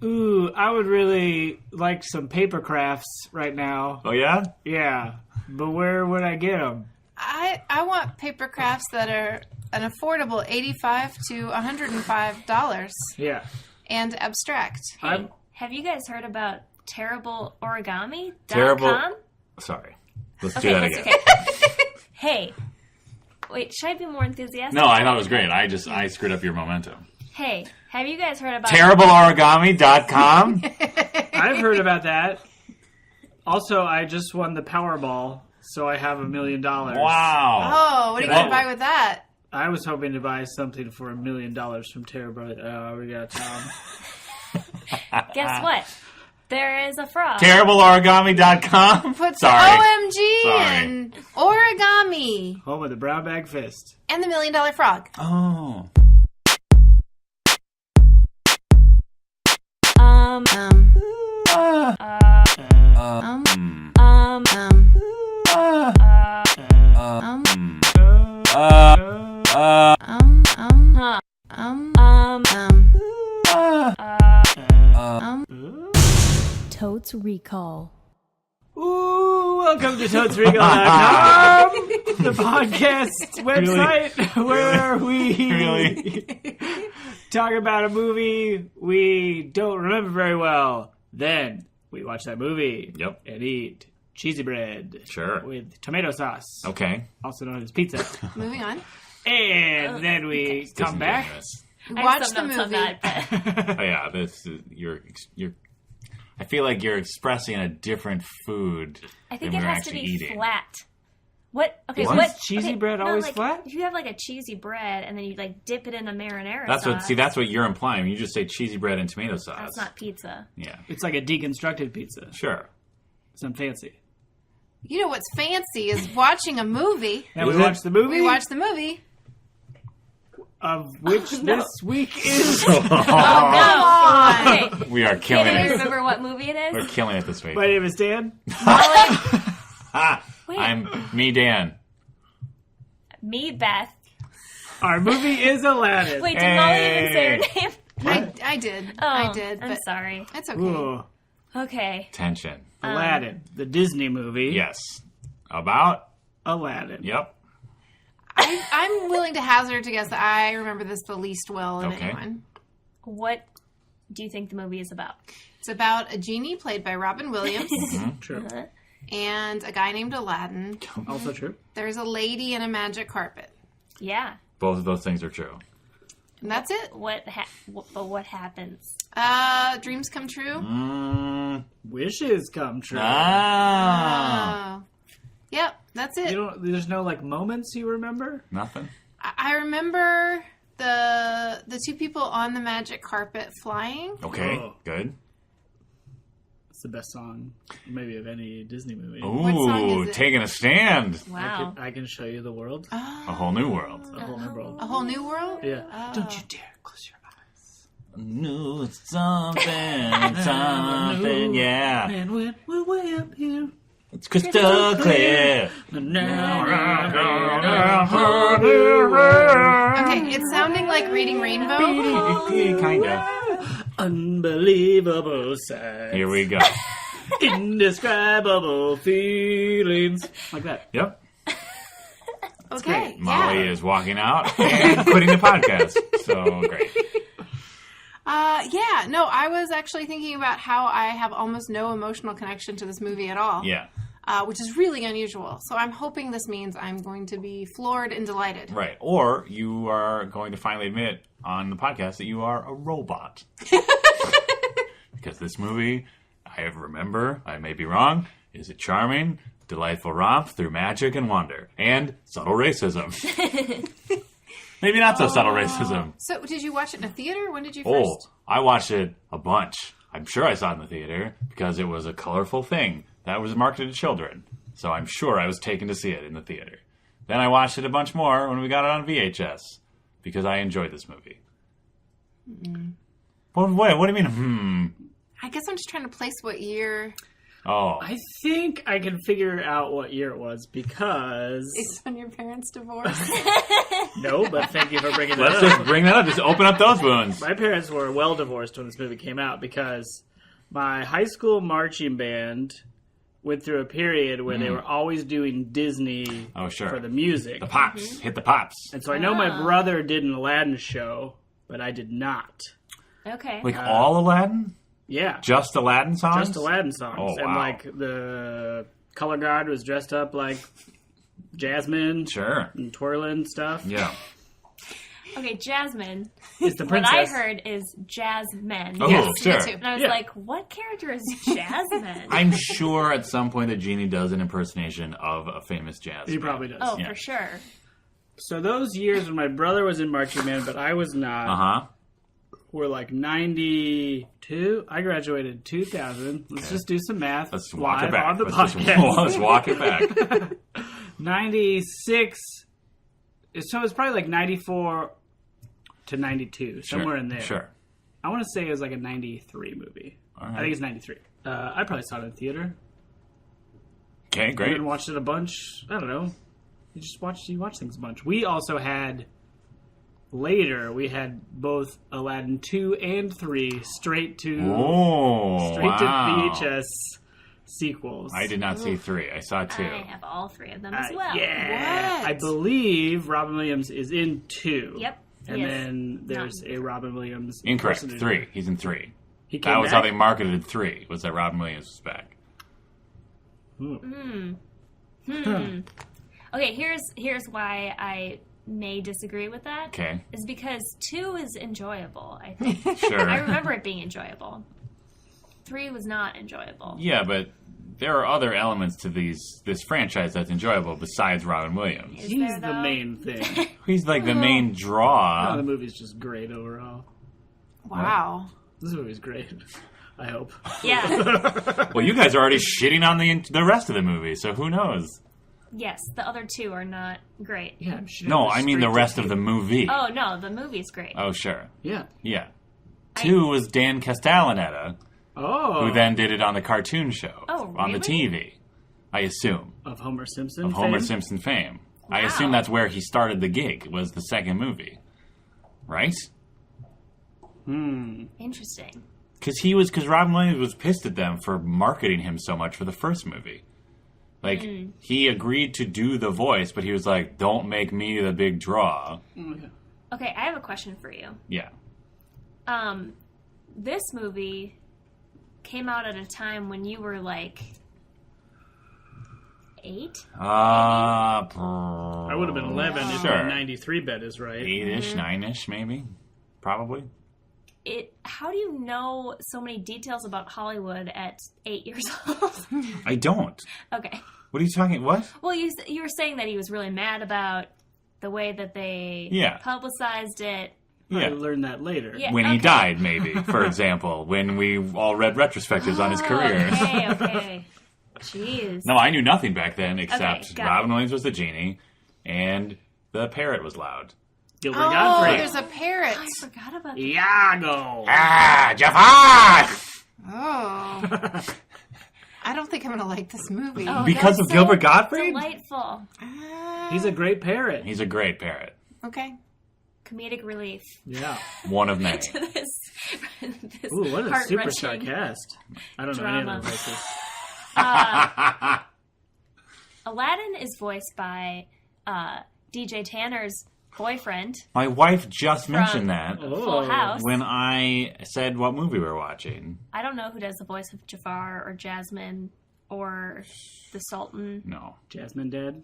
Ooh, I would really like some paper crafts right now. Oh, yeah? Yeah, but where would I get them? I want paper crafts that are an affordable $85 to $105. Yeah. And abstract. Hey, have you guys heard about terribleorigami.com? Terrible. Sorry. Let's do that again. Okay. Hey. Wait, should I be more enthusiastic? No, I thought it was great. I screwed up your momentum. Hey, have you guys heard about... Terribleorigami.com? I've heard about that. Also, I just won the Powerball, so I have $1 million. Wow. Oh, what are you going to buy with that? I was hoping to buy something for $1 million from Terrible. We got Tom. Guess what? There is a frog. Terribleorigami.com? Put Sorry. OMG Sorry. and origami. Home with a brown bag fist. And the $1 Million Frog. Oh. Totes Recall. Ooh, welcome to TotesRecall.com, the podcast website where we talk about a movie we don't remember very well. Then we watch that movie and eat cheesy bread with tomato sauce, also known as pizza. Moving on. And then we come back. Watch the movie. Oh yeah, this is, you're. I feel like you're expressing a different food. I think than it we're has to actually be eating. flat. What? Okay, What? what? Cheesy bread always flat? If you have like a cheesy bread and then you like dip it in a marinara That's sauce. what. See, that's what you're implying. You just say cheesy bread and tomato sauce. That's not pizza. Yeah. It's like a deconstructed pizza. Sure. Some fancy. You know what's fancy is watching a movie. Now we watch the movie? We watch the movie. Of which this week is... Oh, come on. Okay. We are killing Can you it. remember what movie it is? We're killing it this week. My name is Dan. I'm me, Dan. Me, Beth. Our movie is Aladdin. Wait, did Molly even say her name? I did. Oh, I did. I'm But sorry. it's okay. Ooh, Okay. Tension. Aladdin, the Disney movie. Yes. About? Aladdin. Yep. I'm willing to hazard to guess that I remember this the least well of anyone. What do you think the movie is about? It's about a genie played by Robin Williams True. and a guy named Aladdin. Also true. There's a lady and a magic carpet. Yeah. Both of those things are true. And that's it. But what happens? Dreams come true. Wishes come true. Ah. Oh. Yep, that's it. There's no like moments you remember? Nothing? I remember the two people on the magic carpet flying. Okay. Oh. Good. It's the best song maybe of any Disney movie. What song Ooh, is it? taking a stand. Wow. I can show you the world. A whole new world. A whole new world. A whole new world? Yeah. Oh. Don't you dare close your eyes. Knew it's something, yeah. And when we're way up here. It's crystal clear. Okay, it's sounding like Reading Rainbow. Kind of. Unbelievable sights. Here we go. Indescribable feelings. Like that. Yep. Okay, Molly yeah. is walking out and quitting the podcast. So great. Yeah, no, I was actually thinking about how I have almost no emotional connection to this movie at all. Yeah. Which is really unusual. So I'm hoping this means I'm going to be floored and delighted. Right. Or you are going to finally admit on the podcast that you are a robot. Because this movie, I may be wrong, is a charming, delightful romp through magic and wonder. And subtle racism. Maybe not so subtle racism. So did you watch it in a theater? When did you Oh, first? I watched it a bunch. I'm sure I saw it in the theater because it was a colorful thing that was marketed to children. So I'm sure I was taken to see it in the theater. Then I watched it a bunch more when we got it on VHS because I enjoyed this movie. What do you mean, I guess I'm just trying to place what year. Oh. I think I can figure out what year it was because... Based on your parents' divorce. No, but thank you for bringing that Let's up. just bring that up. Just open up those wounds. My parents were well divorced when this movie came out because my high school marching band went through a period where they were always doing Disney for the music. The pops. Hit the pops. And so I know my brother did an Aladdin show, but I did not. Okay. Like all Aladdin? Yeah. Just Aladdin songs? Just Aladdin songs. Oh, And wow. like the color guard was dressed up like Jasmine. Sure. And twirling stuff. Yeah. Okay, Jasmine. It's the What princess. I heard is Jasmine. Oh, Yes, sure. me too. And I was Yeah. like, what character is Jasmine? I'm sure at some point the genie does an impersonation of a famous jazz He band. probably does. Oh, Yeah. for sure. So those years when my brother was in marching band, but I was not, Uh-huh. were like 92. I graduated 2000. Let's just do some math. Let's walk live it back. on the Let's podcast. let's walk it back. 96. So it's probably like 94 to 92, somewhere in there. Sure. I want to say it was like a 93 movie. All I right. think it's 93. I probably saw it in theater. Okay, I great. even watched it a bunch. I don't know. You watch things a bunch. We also had later. We had both Aladdin 2 and 3 straight to Oh, straight wow. to VHS sequels. I did not see 3. I saw 2. I have all three of them as well. Yeah, What? I believe Robin Williams is in 2. Yep. And Yes. then there's a Robin Williams. Incorrect. impersonator. 3. He's in 3. He came That was back? how they marketed 3, was that Robin Williams was back. Okay, here's why I may disagree with that. Okay. Is because 2 is enjoyable, I think. Sure. I remember it being enjoyable. 3 was not enjoyable. Yeah, but there are other elements to this franchise that's enjoyable besides Robin Williams. Is He's there, the though? main thing. He's like the main The draw. movie's just great overall. Wow. This movie's great. I hope. Yeah. Well, you guys are already shitting on the rest of the movie, so who knows? Yes, the other 2 are not great. Yeah, I'm sure. No, They're I mean the straight rest to of the movie. Oh, no, the movie's great. Oh, sure. Yeah. Yeah. 2 was Dan Castellaneta, Oh. who then did it on the cartoon show. Oh, On the really? TV, I assume. Of Homer Simpson. Of Homer fame? Simpson fame. I Wow. assume that's where he started the gig, was the second movie. Right? Interesting. Because Robin Williams was pissed at them for marketing him so much for the first movie. Like, he agreed to do the voice, but he was like, don't make me the big draw. Okay, I have a question for you. Yeah. This movie came out at a time when you were like 8? I would have been 11 if Sure. the 93 bet is right. 8-ish, 9-ish, maybe. Probably. How do you know so many details about Hollywood at 8 years old? I don't. Okay. What are you talking? What? Well, you were saying that he was really mad about the way that they publicized it. I Yeah. learned that later. Yeah. When he Okay. died, maybe, for example. When we all read retrospectives on his career. Okay. Jeez. No, I knew nothing back then except got Robin it. Williams was the genie and the parrot was loud. Gilbert Oh, Gottfried. there's a parrot. I forgot about that. Iago. Ah, Jafar! Oh. I don't think I'm going to like this movie. Oh, Because that's of Gilbert so Gottfried? Delightful. He's a great parrot. He's a great parrot. Okay. Comedic relief Yeah. One of many. to this Ooh, what a heart-wrenching superstar cast. I don't know any drama. of those voices. Aladdin is voiced by DJ Tanner's boyfriend My wife just mentioned that Oh. Full House. when I said what movie we were watching. I don't know who does the voice of Jafar or Jasmine or the Sultan. No. Jasmine Dad.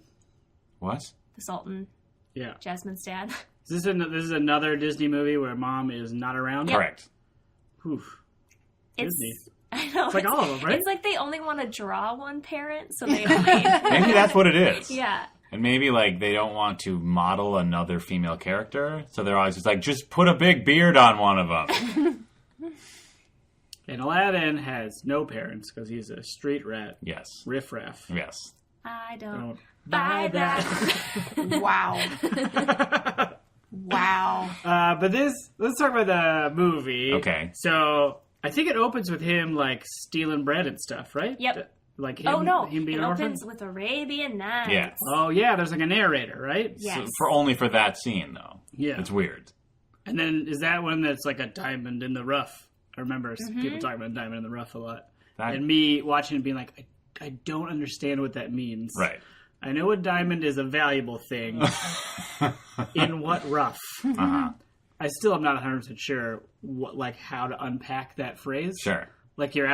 What? The Sultan, Yeah. Jasmine's dad. This is another Disney movie where mom is not around. Correct. Oof. It's Disney. I know. It's like all of them, right? It's like they only want to draw one parent, so they only. Maybe that's what it is. Yeah. And maybe, like, they don't want to model another female character, so they're always just like, just put a big beard on one of them. And Aladdin has no parents because he's a street rat. Yes. Riffraff. Yes. I don't Don't buy that. Wow. Wow. But let's talk about the movie. Okay. So I think it opens with him like stealing bread and stuff, right? Yep. Like him, Oh no! him being It an orphan? opens with Arabian Nights. Yeah. Oh, yeah, there's like a narrator, right? Yes. Only for that scene, though. Yeah. It's weird. And then is that one that's like a diamond in the rough? I remember people talking about diamond in the rough a lot. And me watching it being like, I don't understand what that means. Right. I know a diamond is a valuable thing. In what rough? Uh-huh. I still am not 100% sure how to unpack that phrase. Sure. Like you're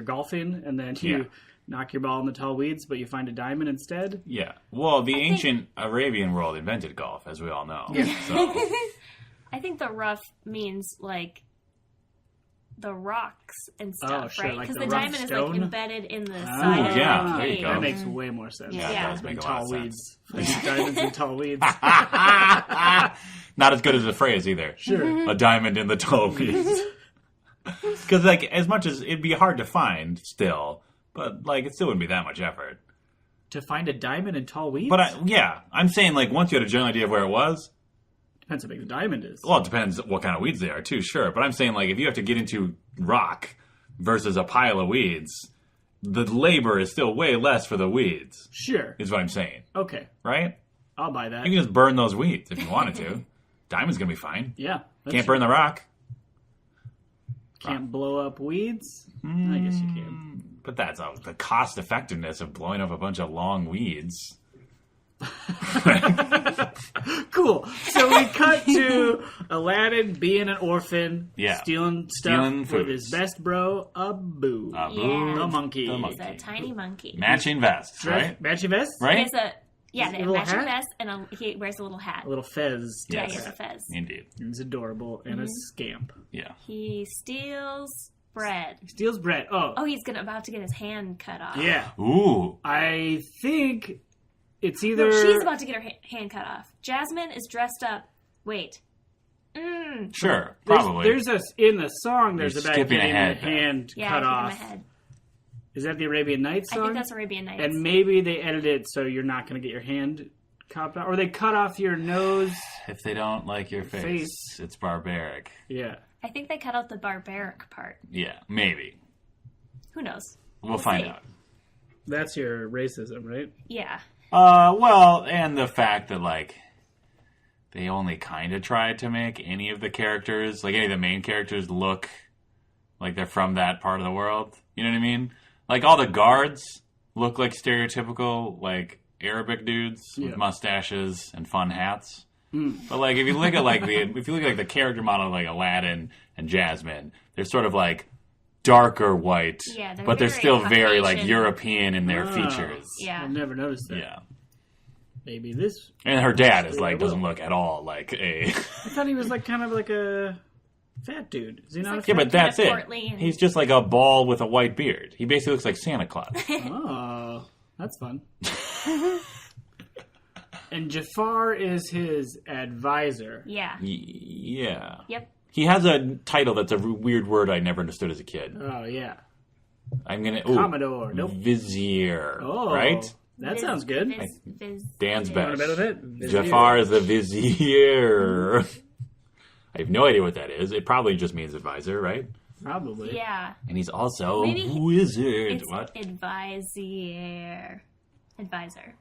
golfing, and then you knock your ball in the tall weeds, but you find a diamond instead. Yeah. Well, the ancient Arabian world invented golf, as we all know. Yeah. So. I think the rough means like the rocks and stuff, sure, right? like Because the the rough diamond is stone? like embedded in the side of yeah, the there you cave. go. That makes way more sense. Yeah, Yeah. it does make a lot Tall of sense. weeds. Like diamonds and tall weeds. Not as good as the phrase either. Sure. A diamond in the tall weeds. Because, like, as much as it'd be hard to find still, but, like, it still wouldn't be that much effort. To find a diamond in tall weeds? But, I'm saying, like, once you had a general idea of where it was, Depends how big the diamond is. well, it depends what kind of weeds they are, too, sure. But I'm saying, like, if you have to get into rock versus a pile of weeds, the labor is still way less for the weeds, Sure. is what I'm saying, Okay. right? I'll buy that. You can just burn those weeds if you wanted to. Diamond's gonna be fine. Yeah. Can't burn the rock. Can't blow up weeds? I guess you can. But that's the cost effectiveness of blowing up a bunch of long weeds. Cool. So we cut to Aladdin being an orphan, Yeah. stealing stuff Stealing with foods. his best bro, Abu. Yeah. The monkey. The He's monkey. a tiny monkey. Matching vests, right? Matchy vest? He Right? has a a the little matching hat? vest, and he wears a little hat. A little fez. Yeah, Yes. he has a fez. Indeed. He's adorable and a scamp. Yeah. He steals bread. He steals bread. Oh, he's about to get his hand cut off. Yeah. Ooh. I think it's No, either... she's about to get her hand cut off. Jasmine is dressed up. Wait. Sure. Probably. There's in the song, there's You're about skipping getting ahead, the though. hand Yeah, cut I off. think in my head. Is that the Arabian Nights I song? think that's Arabian Nights. And maybe they edited it so you're not going to get your hand chopped off. Or they cut off your nose. If they don't like your face, it's barbaric. Yeah. I think they cut out the barbaric part. Yeah, maybe. Who knows? We'll find see. out. That's your racism, right? Yeah. Well, and the fact that, like, they only kind of tried to make any of the characters, like any of the main characters, look like they're from that part of the world. You know what I mean? Like, all the guards look like stereotypical, like, Arabic dudes with mustaches and fun hats. But, like, if you look at, like, the character model of, like, Aladdin and Jasmine, they're sort of, like, darker white, Yeah, they're but they're very still very, like, Caucasian. European in their features. Yeah. I've never noticed that. Yeah. Maybe this... And her dad is Yeah, like I will. doesn't look at all like a. I thought he was like kind of like a fat dude. Is he not like a Yeah, fat but that's Kinda it. portly and- He's just like a ball with a white beard. He basically looks like Santa Claus. Oh, that's fun. And Jafar is his advisor. Yeah. Yeah. Yep. He has a title that's a weird word I never understood as a kid. Oh, yeah. I'm gonna Commodore. Nope. Vizier. Oh, right? That sounds good. Dan's Want best. to bet with it? Vizier. Jafar is the vizier. I have no idea what that is. It probably just means advisor, right? Probably. Yeah. And he's also Maybe a wizard. It's What? Advisor.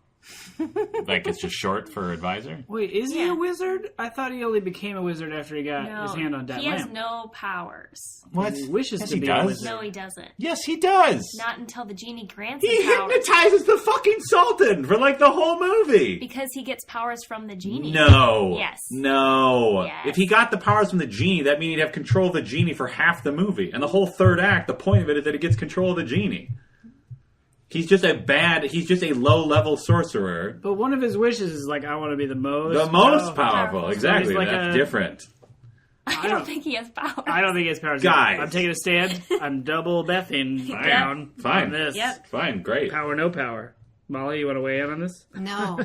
Like it's just short for advisor? Wait, is he Yeah. a wizard? I thought he only became a wizard after he got No. his hand on that he has lamp. no powers. What? He wishes Yes, to he be does. a wizard. No, he doesn't. Yes, he does. Not until the genie grants He him powers. hypnotizes the fucking Sultan for like the whole movie. Because he gets powers from the genie. No. Yes. No. Yes. If he got the powers from the genie, that means he'd have control of the genie for half the movie. And the whole third act, the point of it is that he gets control of the genie. He's just a low-level sorcerer. But one of his wishes is like, I want to be the most... The most powerful. powerful. Exactly. He's like That's a- different. I don't think he has powers. I don't think he has powers. Guys. I'm taking a stand. I'm double Bething down Fine. on this. Yep. Fine. Great. Power, no power. Molly, you want to weigh in on this? No.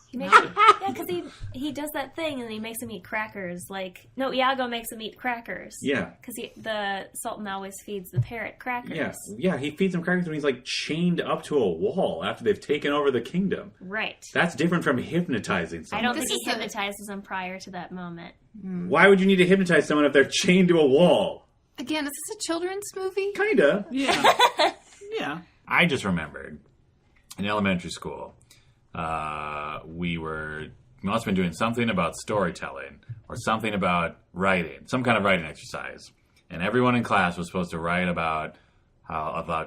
He makes because he does that thing and he makes him eat crackers. Like, no, Iago makes him eat crackers. Yeah. Because the Sultan always feeds the parrot crackers. Yeah. Yeah, he feeds him crackers when he's like chained up to a wall after they've taken over the kingdom. Right. That's different from hypnotizing I someone. don't think This he is a- hypnotizes him prior to that moment. Why would you need to hypnotize someone if they're chained to a wall? Again, is this a children's movie? Kinda. Yeah. Yeah. I just remembered in elementary school, we must have been doing something about storytelling or something about writing, some kind of writing exercise. And everyone in class was supposed to write about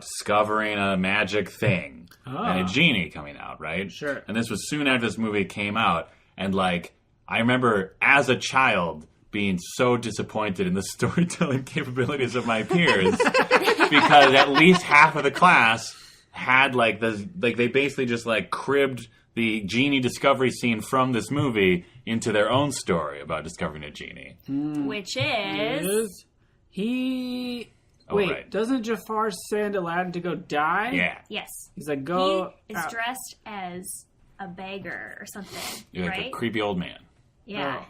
discovering a magic thing and a genie coming out, right? Sure. And this was soon after this movie came out. And, like, I remember as a child being so disappointed in the storytelling capabilities of my peers because at least half of the class had, like, they basically just, like, cribbed the genie discovery scene from this movie into their own story about discovering a genie. Which is... He... Oh, Wait, right. doesn't Jafar send Aladdin to go die? Yeah. Yes. He's like, go... He is dressed as a beggar or something, You're like right? a creepy old man. Yeah.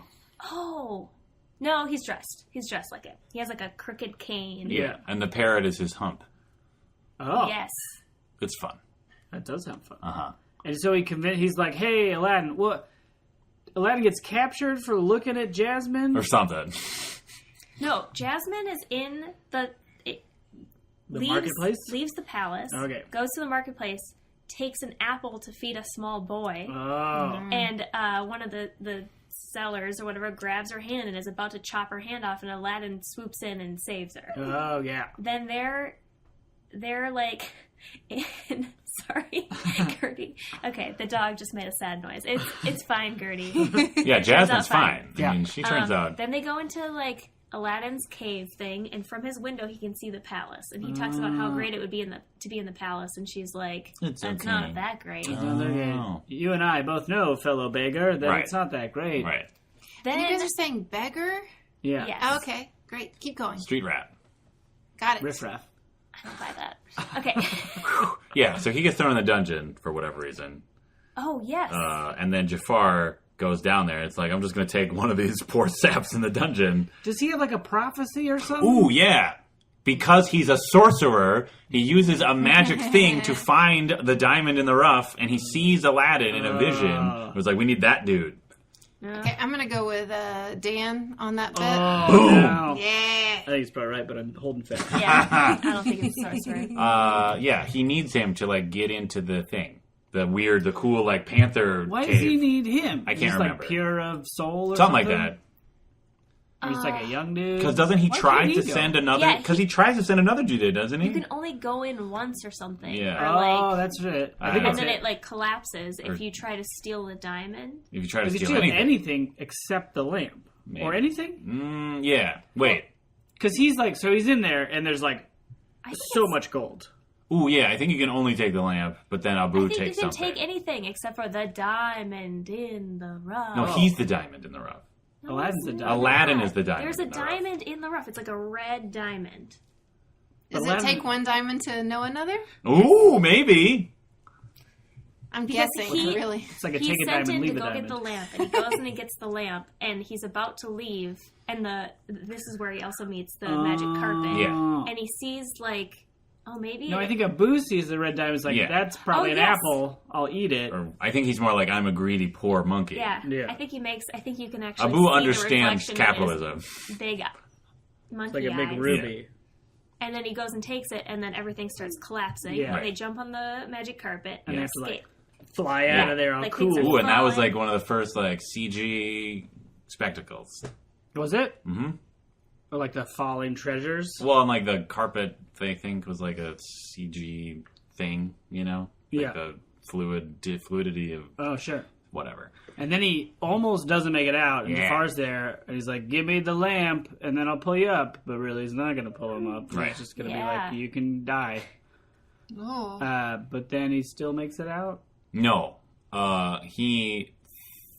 Oh. No, he's dressed. He's dressed like it. He has like a crooked cane. Yeah. And the parrot is his hump. Oh. Yes. It's fun. That does sound fun. Uh-huh. And so he's like, hey, Aladdin, what? Aladdin gets captured for looking at Jasmine? Or something. No, Jasmine is in the marketplace? Leaves the palace. Okay. Goes to the marketplace. Takes an apple to feed a small boy. Oh. And one of the sellers or whatever grabs her hand and is about to chop her hand off, and Aladdin swoops in and saves her. Oh, yeah. Then they're like, sorry, Gertie. Okay, the dog just made a sad noise. It's fine, Gertie. Yeah, Jasmine's fine. Yeah. I mean, she turns out... Then they go into like Aladdin's cave thing, and from his window he can see the palace, and he talks about how great it would be to be in the palace, and she's like, It's "That's okay. not that great." Oh. You and I both know, fellow beggar, that Right. it's not that great. Right. Then You guys are saying beggar? Yeah. yes, Oh, okay, great. Keep going. Street rat. Got it. Riff-raff. I don't buy that. Okay. Yeah, so he gets thrown in the dungeon for whatever reason. Oh yes. And then Jafar goes down there. It's like, I'm just going to take one of these poor saps in the dungeon. Does he have like a prophecy or something? Ooh, yeah. Because he's a sorcerer, he uses a magic thing to find the diamond in the rough, and he sees Aladdin in a vision. It was like, we need that dude. Okay, I'm going to go with Dan on that bet. Oh, Boom. no. Yeah. I think he's probably right, but I'm holding fast. Yeah. I don't think it's a sorcerer. Yeah, he needs him to, like, get into the thing. The cool, like, panther Why cave. does he need him? I can't He's remember. like pure of soul or Something like something? that. Or he's like a young dude? Because doesn't he Why try can't to he go? send another... Yeah, Because he tries to send another dude, doesn't he? You can only go in once or something. Yeah. Or Oh, like, that's it. I And think and that's then it. it like collapses Or- if you try to steal the diamond. If you try to If you steal steal anything. except the lamp. Maybe. Or anything? Yeah. Wait. Because he's like, so he's in there, and there's like I think so it's- much gold. Ooh, yeah, I think you can only take the lamp, but then I Abu think you takes can something. take anything except for the diamond in the rough. No, he's the diamond in the rough. No, Aladdin's it's the not. diamond. Aladdin is the diamond. There's a in the rough. diamond in the rough. It's like a red diamond. Does Aladdin- it take one diamond to know another? Ooh, maybe. I'm Because guessing, he- really. It's like a He's take a sent diamond, in to leave a go diamond. get the lamp, and he goes and he gets the lamp, and he's about to leave, and this is where he also meets the magic carpet, Yeah. and he sees like, oh maybe No, I think Abu sees the red diamond. It's like, Yeah. that's probably Oh, an yes. apple. I'll eat it. Or I think he's more like, I'm a greedy, poor monkey. yeah, Yeah. I think you can actually Abu see understands the reflection capitalism. in his big monkey It's like a big eyes. ruby. And then he goes and takes it, and then everything starts collapsing. Yeah. And they jump on the magic carpet And and they have to, like, escape. Fly out Yeah. of there all Like cool. things Ooh, and that was Falling. like one of the first like CG spectacles. Was it? Mm-hmm. Or like the falling treasures? Well, and like the carpet, they think was like a CG thing, you know? Like Yeah. the fluidity of Oh, sure. whatever. And then he almost doesn't make it out. And Yeah. Jafar's there. And he's like, give me the lamp, and then I'll pull you up. But really, he's not going to pull him up. Right. He's just going to Yeah. be like, you can die. Oh. But then he still makes it out. No. He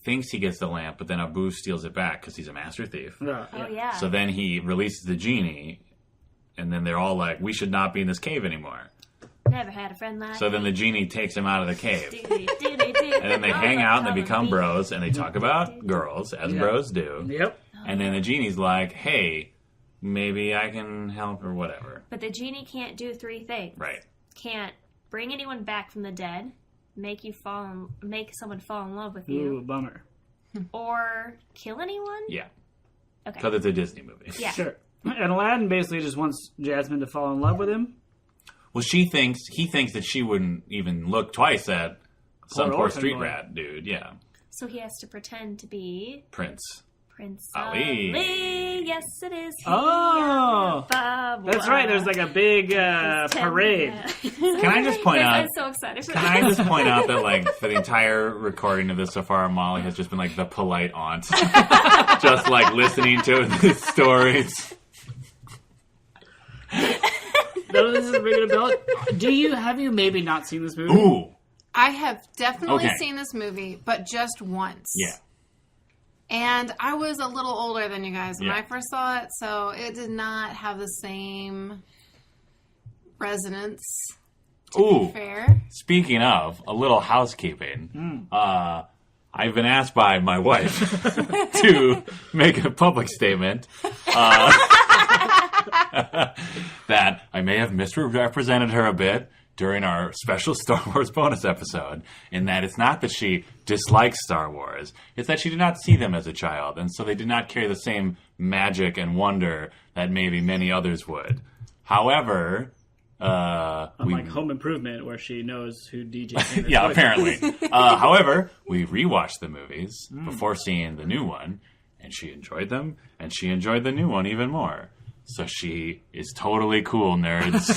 thinks he gets the lamp, but then Abu steals it back because he's a master thief. Yeah. Oh yeah. So then he releases the genie, and then they're all like, we should not be in this cave anymore. Never had a friend like So then the genie takes him out of the cave. And And then they hang out and they become bros, and they talk about girls, as Yeah. bros do. Yep. And then the genie's like, hey, maybe I can help or whatever. But the genie can't do three things. Right. Can't bring anyone back from the dead, make someone fall in love with Ooh, you, bummer. or kill anyone. Yeah. Okay. Because it's a Disney movie. Yeah. Sure. And Aladdin basically just wants Jasmine to fall in love with him. Well, he thinks that she wouldn't even look twice at some poor street boy. rat dude. Yeah. So he has to pretend to be Prince Ali. Ali. Yes, it is. Oh! That's right. There's like a big parade. Can I just point out? I'm so excited for Can I just point out that, like, for the entire recording of this so far, Molly has just been, like, the polite aunt. Just, like, listening to the stories. No, this is ringing a bell. Have you maybe not seen this movie? Ooh. I have definitely Okay. seen this movie, but just once. Yeah. And I was a little older than you guys when Yeah. I first saw it, so it did not have the same resonance. Ooh. Fair. Speaking of, a little housekeeping. I've been asked by my wife to make a public statement that I may have misrepresented her a bit during our special Star Wars bonus episode, in that it's not that she dislikes Star Wars, it's that she did not see them as a child, and so they did not carry the same magic and wonder that maybe many others would. However, Unlike Home Improvement, where she knows who DJ Tanner's yeah, voice is. apparently. However, we rewatched the movies before seeing the new one, and she enjoyed them, and she enjoyed the new one even more. So she is totally cool, nerds.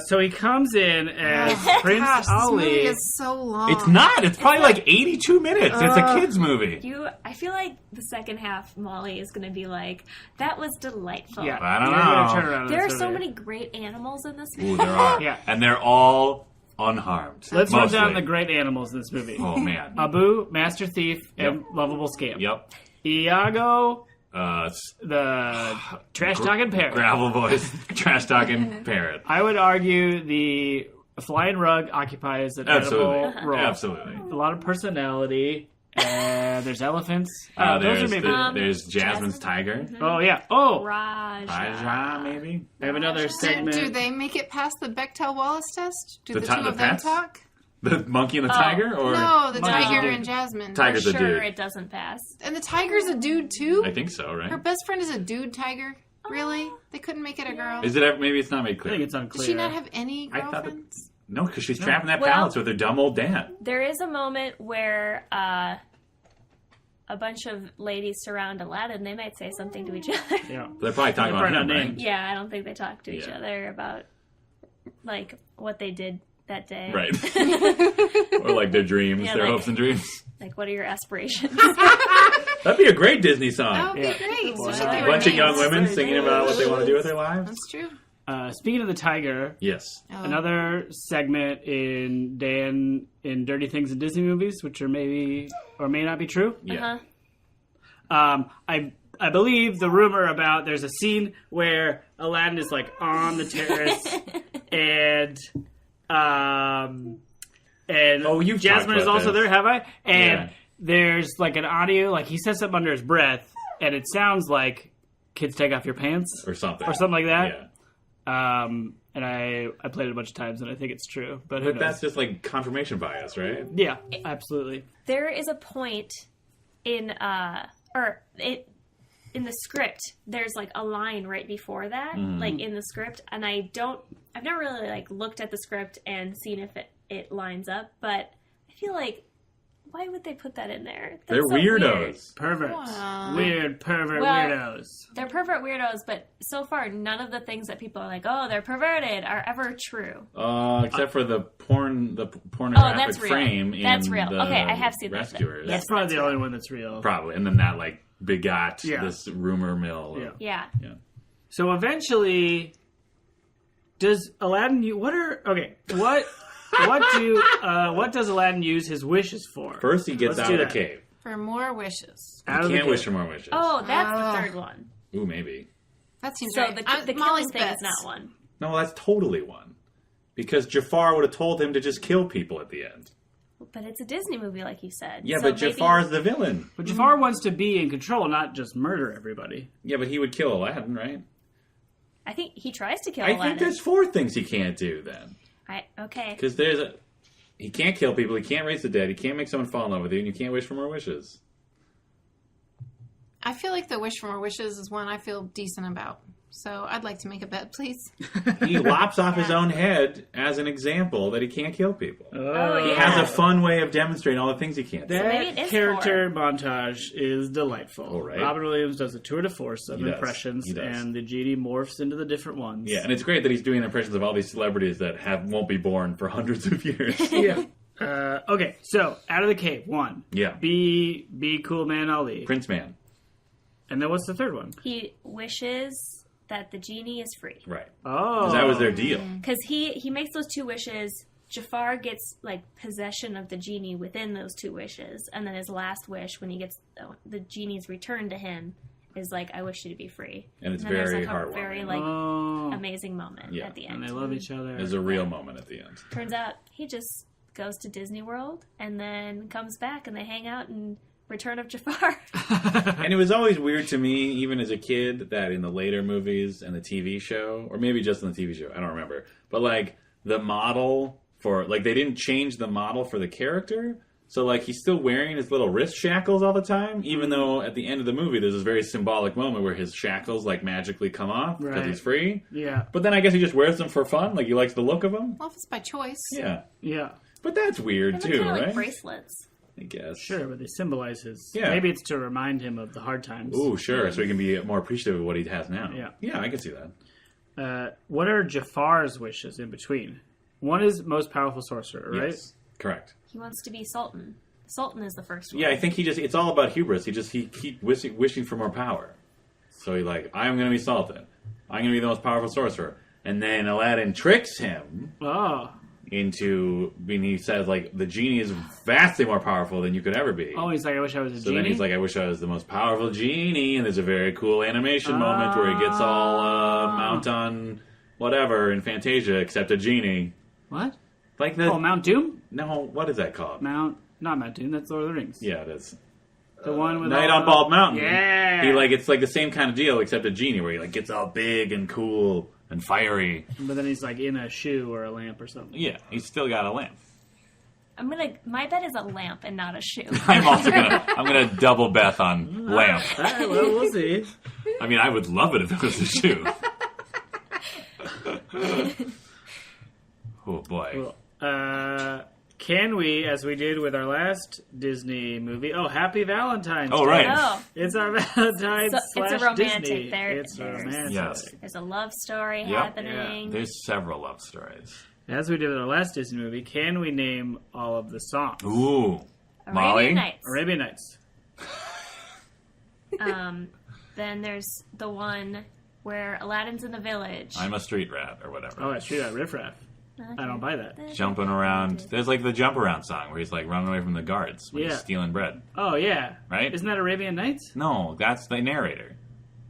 So he comes in as Prince Gosh, this movie Ali. is so long. It's not. It's probably like 82 minutes. It's a kid's movie. I feel like the second half, Molly is going to be like, that was delightful. Yeah, I don't You're gonna know. turn around and There are sort so of- many great animals in this Ooh, movie. there are. Yeah. And they're all unharmed. Let's run mostly. down the great animals in this movie. Oh, man. Abu, Master Thief, and Yep. Lovable Scamp. Yep. Iago, S- the trash talking parrot. Gravel voice, trash talking parrot. I would argue the flying rug occupies an Absolutely. edible role. Absolutely. A lot of personality. There's elephants. Those are maybe. There's Jasmine's tiger. Oh yeah. Oh, Raja, maybe? I have another segment. Do they make it past the Bechdel-Wallace test? Do The the, ti- two the of them pets? talk? The monkey and the tiger? Or No, the Monkey's a tiger dude. and Jasmine. Tiger's a Sure, dude. it doesn't pass. And the tiger's a dude too? I think so, right? Her best friend is a dude tiger? Really? They couldn't make it a girl? Is it? Maybe it's not made I clear. think it's unclear. Does she not have any I thought that- girlfriends? No, because she's trapped in that Well- palace with her dumb old dad. There is a moment where a bunch of ladies surround Aladdin. They might say something to each other. Yeah. They're probably talking They're about probably him, not right? named. Yeah, I don't think they talk to each Yeah. other about like what they did that day. Right. Or like their dreams, Yeah, their like- hopes and dreams. Like, what are your aspirations? That'd be a great Disney That song. would Yeah. be great. Wow. She should A give her bunch of names. young women singing about what they want to do with their lives. That's true. Speaking of the tiger, Yes. Oh. another segment in Dirty Things in Disney movies, which are maybe or may not be true. Yeah. I believe the rumor about there's a scene where Aladdin is like on the terrace and Oh, you've Jasmine talked is about also this. there, have I? And Yeah. there's like an audio, like he says something under his breath, and it sounds like "Kids, take off your pants" Or something. or something like that. Yeah. And I played it a bunch of times, and I think it's true. But who But knows? that's just like confirmation bias, right? Yeah, absolutely. There is a point in in the script. There's like a line right before that, like in the script, and I've never really like looked at the script and seen if it lines up, but I feel like why would they put that in there? That's They're so weirdos. weird. Perverts. Wow. Weird pervert Well- weirdos. They're pervert weirdos, but so far none of the things that people are like, oh, they're perverted, are ever true. Except for the pornographic that's real. frame in That's real. the Okay, I have seen that. Rescuers. Yes. That's probably that's the right. only one that's real. Probably. And then that like begot Yeah. this rumor mill. Yeah. Yeah. Yeah. So eventually, does Aladdin? What does Aladdin use his wishes for? First he gets Let's out do of the that. cave. For more wishes. Out You of the can't wish cave. for more wishes. Oh, that's Ah. the third one. Ooh, maybe. That seems So right. the killing Molly's thing bets. is not one. No, that's totally one. Because Jafar would have told him to just kill people at the end. But it's a Disney movie, like you said. Yeah, So but maybe- Jafar's the villain. But Jafar wants to be in control, not just murder everybody. Yeah, but he would kill Aladdin, right? I think he tries to kill I Aladdin. think there's 4 things he can't do then. Okay. Because he can't kill people, he can't raise the dead, he can't make someone fall in love with you, and you can't wish for more wishes. I feel like the Wish for More Wishes is one I feel decent about. So I'd like to make a bet, please. He lops off his own head as an example that he can't kill people. Oh, He yeah. has a fun way of demonstrating all the things he can't do. maybe it That is character montage is delightful. Oh, right. Robin Williams does a tour de force of He does. impressions, He does. and the genie morphs into the different ones. Yeah, and it's great that he's doing impressions of all these celebrities that won't be born for hundreds of years. Yeah. Okay, so Out of the Cave, 1. Yeah. Be Cool Man Ali. Prince Man. And then what's the third one? He wishes that the genie is free. Right. Oh. Because that was their deal. Because he makes those 2 wishes. Jafar gets, like, possession of the genie within those 2 wishes. And then his last wish, when he gets the genie's returned to him, is like, I wish you to be free. And it's then there's, very like, a heartwarming. very, like, Oh. amazing moment Yeah. at the end. And they love each other. There's a real moment at the end. Turns out he just goes to Disney World and then comes back and they hang out in Return of Jafar. And it was always weird to me, even as a kid, that in the later movies and the TV show, or maybe just in the TV show, I don't remember, but like the model for, like they didn't change the model for the character. So like he's still wearing his little wrist shackles all the time, even though at the end of the movie there's this very symbolic moment where his shackles like magically come off because Right. he's free. Yeah. But then I guess he just wears them for fun, like he likes the look of them. Well, if it's by choice. Yeah. Yeah. But that's weird They're too, kind of right? like bracelets. I guess. Sure, but they symbolize his... Yeah. Maybe it's to remind him of the hard times. Ooh, sure. So he can be more appreciative of what he has now. Yeah. Yeah, I can see that. What are Jafar's wishes in between? One is most powerful sorcerer, right? Yes. Correct. He wants to be Sultan. Sultan is the first one. Yeah, I think it's all about hubris. He keep wishing for more power. So he's like, I'm going to be Sultan. I'm going to be the most powerful sorcerer. And then Aladdin tricks him Oh. into, when he says, like, the genie is vastly more powerful than you could ever be. Oh, he's like, I wish I was a So genie? then he's like, I wish I was the most powerful genie. And there's a very cool animation moment where he gets all Mount on whatever in Fantasia except a genie. What? Like the... Oh, Mount Doom? No, what is that called? Not Mount Doom, that's Lord of the Rings. Yeah, it is. The one with Night all on Bald Mountain. Yeah. It's like the same kind of deal except a genie where he like gets all big and cool and fiery. But then he's like in a shoe or a lamp or something. Yeah, he's still got a lamp. My bet is a lamp and not a shoe. I'm gonna double bet on lamp. All right, well, we'll see. I mean, I would love it if it was a shoe. Oh boy. Well, can we, as we did with our last Disney movie, Happy Valentine's Oh, Day. right. Oh, It's our Valentine's So- it's a slash romantic. Disney. There- It's there's- romantic. Yes. there's a love story Yep. happening. There's several love stories. As we did with our last Disney movie, can we name all of the songs? Ooh. Arabian Molly? Nights. Arabian Nights. Then there's the one where Aladdin's in the village. I'm a street rat or whatever. Oh, that's true. That Riff Raff. I don't buy that. Jumping around. There's like the jump around song where he's like running away from the guards when Yeah. he's stealing bread. Oh, yeah. Right? Isn't that Arabian Nights? No, that's the narrator.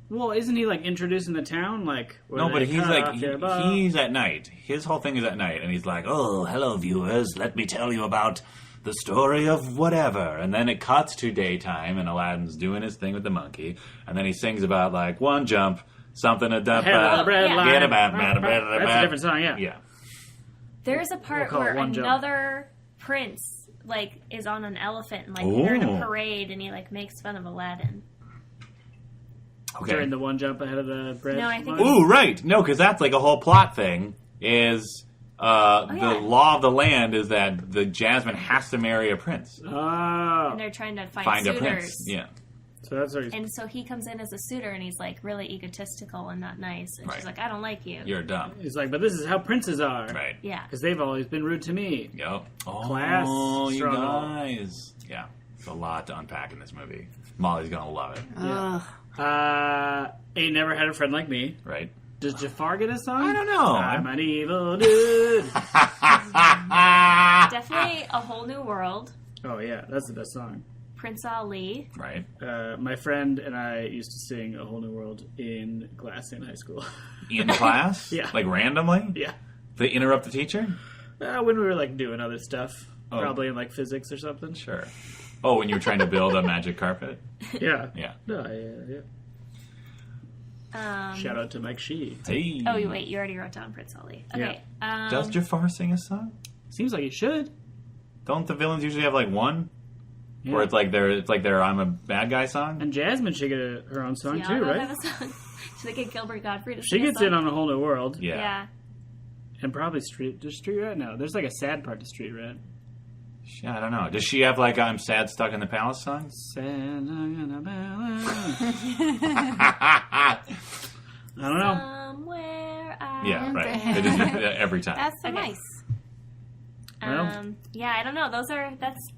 Well, isn't he, like, introducing the town? Like, where No, they but he's cut like, off your bow? he's at night. His whole thing is at night, and he's like, oh, hello, viewers, let me tell you about the story of whatever. And then it cuts to daytime, and Aladdin's doing his thing with the monkey, and then he sings about, like, one jump, something a dump, Head of the bread yeah. line. Get about, That's a different song, yeah. Yeah. There's a part call it where One Jump. another prince like is on an elephant and like Ooh. they're in a parade and he like makes fun of Aladdin. Okay. During the one jump ahead of the bread. No, I think line. Ooh, right. No, because that's like a whole plot thing, is... yeah. The law of the land is that the Jasmine has to marry a prince. Oh. And they're trying to Find a suitors. prince. Yeah. So that's what he's... And so he comes in as a suitor and he's like really egotistical and not nice. And Right. she's like, I don't like you. You're dumb. He's like, but this is how princes are. Right. Yeah. Because they've always been rude to me. Yep. Oh, Class you struggle. guys. Yeah. It's a lot to unpack in this movie. Molly's going to love it. Ain't never had a friend like me. Right? Does Jafar get a song? I don't know. I'm an evil dude. Definitely A Whole New World. Oh, yeah. That's the best song. Prince Ali. Right. My friend and I used to sing A Whole New World in class in high school. In class? Yeah. Like randomly? Yeah. They interrupt the teacher? When we were, like, doing other stuff. Oh. Probably in, like, physics or something. Sure. Oh, when you were trying to build a magic carpet? Yeah. Yeah. No, yeah. Shout out to Mike Shee. Hey. Oh, wait, you already wrote down Prince Ali. Okay. Does Jafar sing a song? Seems like he should. Don't the villains usually have like one? Where it's like their I'm a bad guy song. And Jasmine should get her own song Yeah, too, I'll right? have a song. Should they get Gilbert Godfrey to She sing a gets song? in on A Whole New World. Yeah. And probably Does Street Rat? No, there's like a sad part to Street Rat. I don't know. Does she have like I'm sad stuck in the palace song? Sad in a balance. I don't know. Somewhere out Yeah, right. there. It is every time. That's Okay. nice. Yeah, I don't know.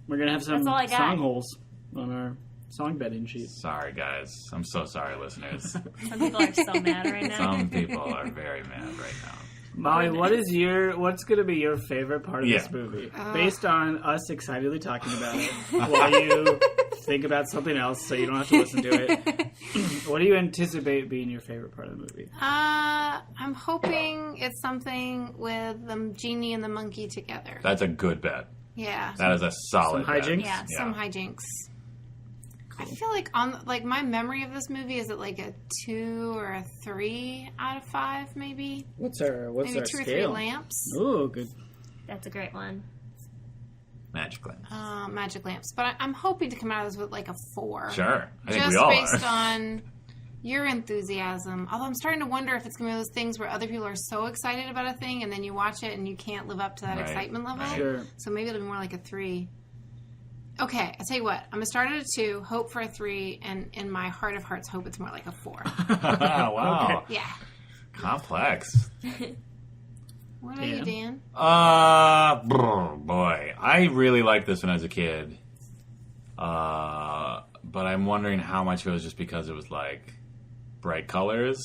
We're going to have some That's all I got. song holes on our song betting sheet. Sorry, guys. I'm so sorry, listeners. some people are so mad right now. Some people are very mad right now. Molly, what's going to be your favorite part of this movie? Based on us excitedly talking about it, while you think about something else so you don't have to listen to it. What do you anticipate being your favorite part of the movie? I'm hoping it's something with the genie and the monkey together. That's a good bet. Yeah. That is a solid Some bet. hijinks? Yeah, some hijinks. I feel like my memory of this movie is it like a 2 or a 3 out of 5, maybe. What's our Maybe 2 or 3 scale? lamps. Ooh, good. That's a great one. Magic lamp. Magic lamps. But I'm hoping to come out of this with like a 4. Sure. I think Just we all based are. on your enthusiasm. Although I'm starting to wonder if it's going to be those things where other people are so excited about a thing and then you watch it and you can't live up to that Right. excitement level. Right. Sure. So maybe it'll be more like a 3. Okay, I'll tell you what. I'm going to start at a 2, hope for a 3, and in my heart of hearts, hope it's more like a 4. Wow. Okay. Yeah. Complex. What about you, Dan? Boy. I really liked this when I was a kid. But I'm wondering how much it was just because it was like bright colors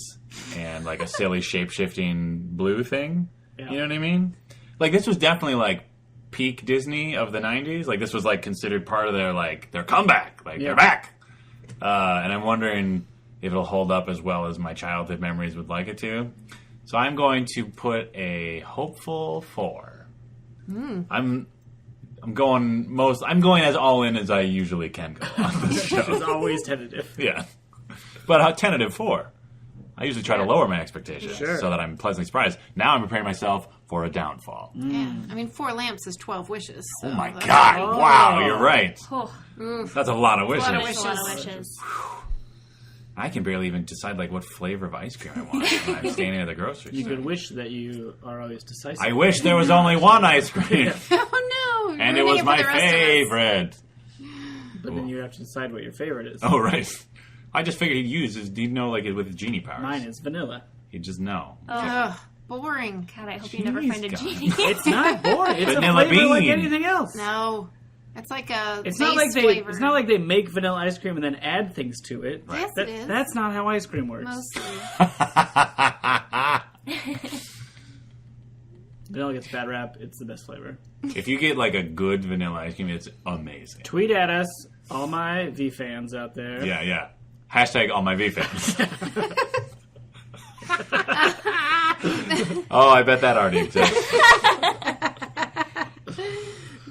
and like a silly shape-shifting blue thing. Yeah. You know what I mean? Like this was definitely like peak Disney of the 90s. Like this was like considered part of their comeback. Like they're back. And I'm wondering if it'll hold up as well as my childhood memories would like it to. So I'm going to put a hopeful 4. I'm going as all in as I usually can go on this show. It's always tentative. Yeah. But a tentative 4. I usually try to lower my expectations Sure. so that I'm pleasantly surprised. Now I'm preparing myself for a downfall. Yeah. I mean, 4 lamps is 12 wishes. So Oh my that's- God. Wow, you're right. Oh, Oof. That's a lot of wishes. lot of that's a lot of wishes. I can barely even decide like what flavor of ice cream I want when I'm standing at the grocery You store. could wish that you are always decisive. I wish there was only one ice cream. Oh, no. And it ruining was for my the rest of us. favorite. But then you have to decide what your favorite is. Oh, right. I just figured he'd know like with his genie powers. Mine is vanilla. He'd just know. Ugh, boring. God, I hope you never Jeez, find a God. genie. It's not boring. It's Vanilla a flavor like bean. anything else. No. It's like a It's base not like flavor. it's not like they make vanilla ice cream and then add things to it. Yes, it is. That's not how ice cream works. Mostly. Vanilla gets a bad rap. It's the best flavor. If you get like a good vanilla ice cream, it's amazing. Tweet at us, all my V fans out there. Yeah, yeah. Hashtag all my V fans. Oh, I bet that already exists.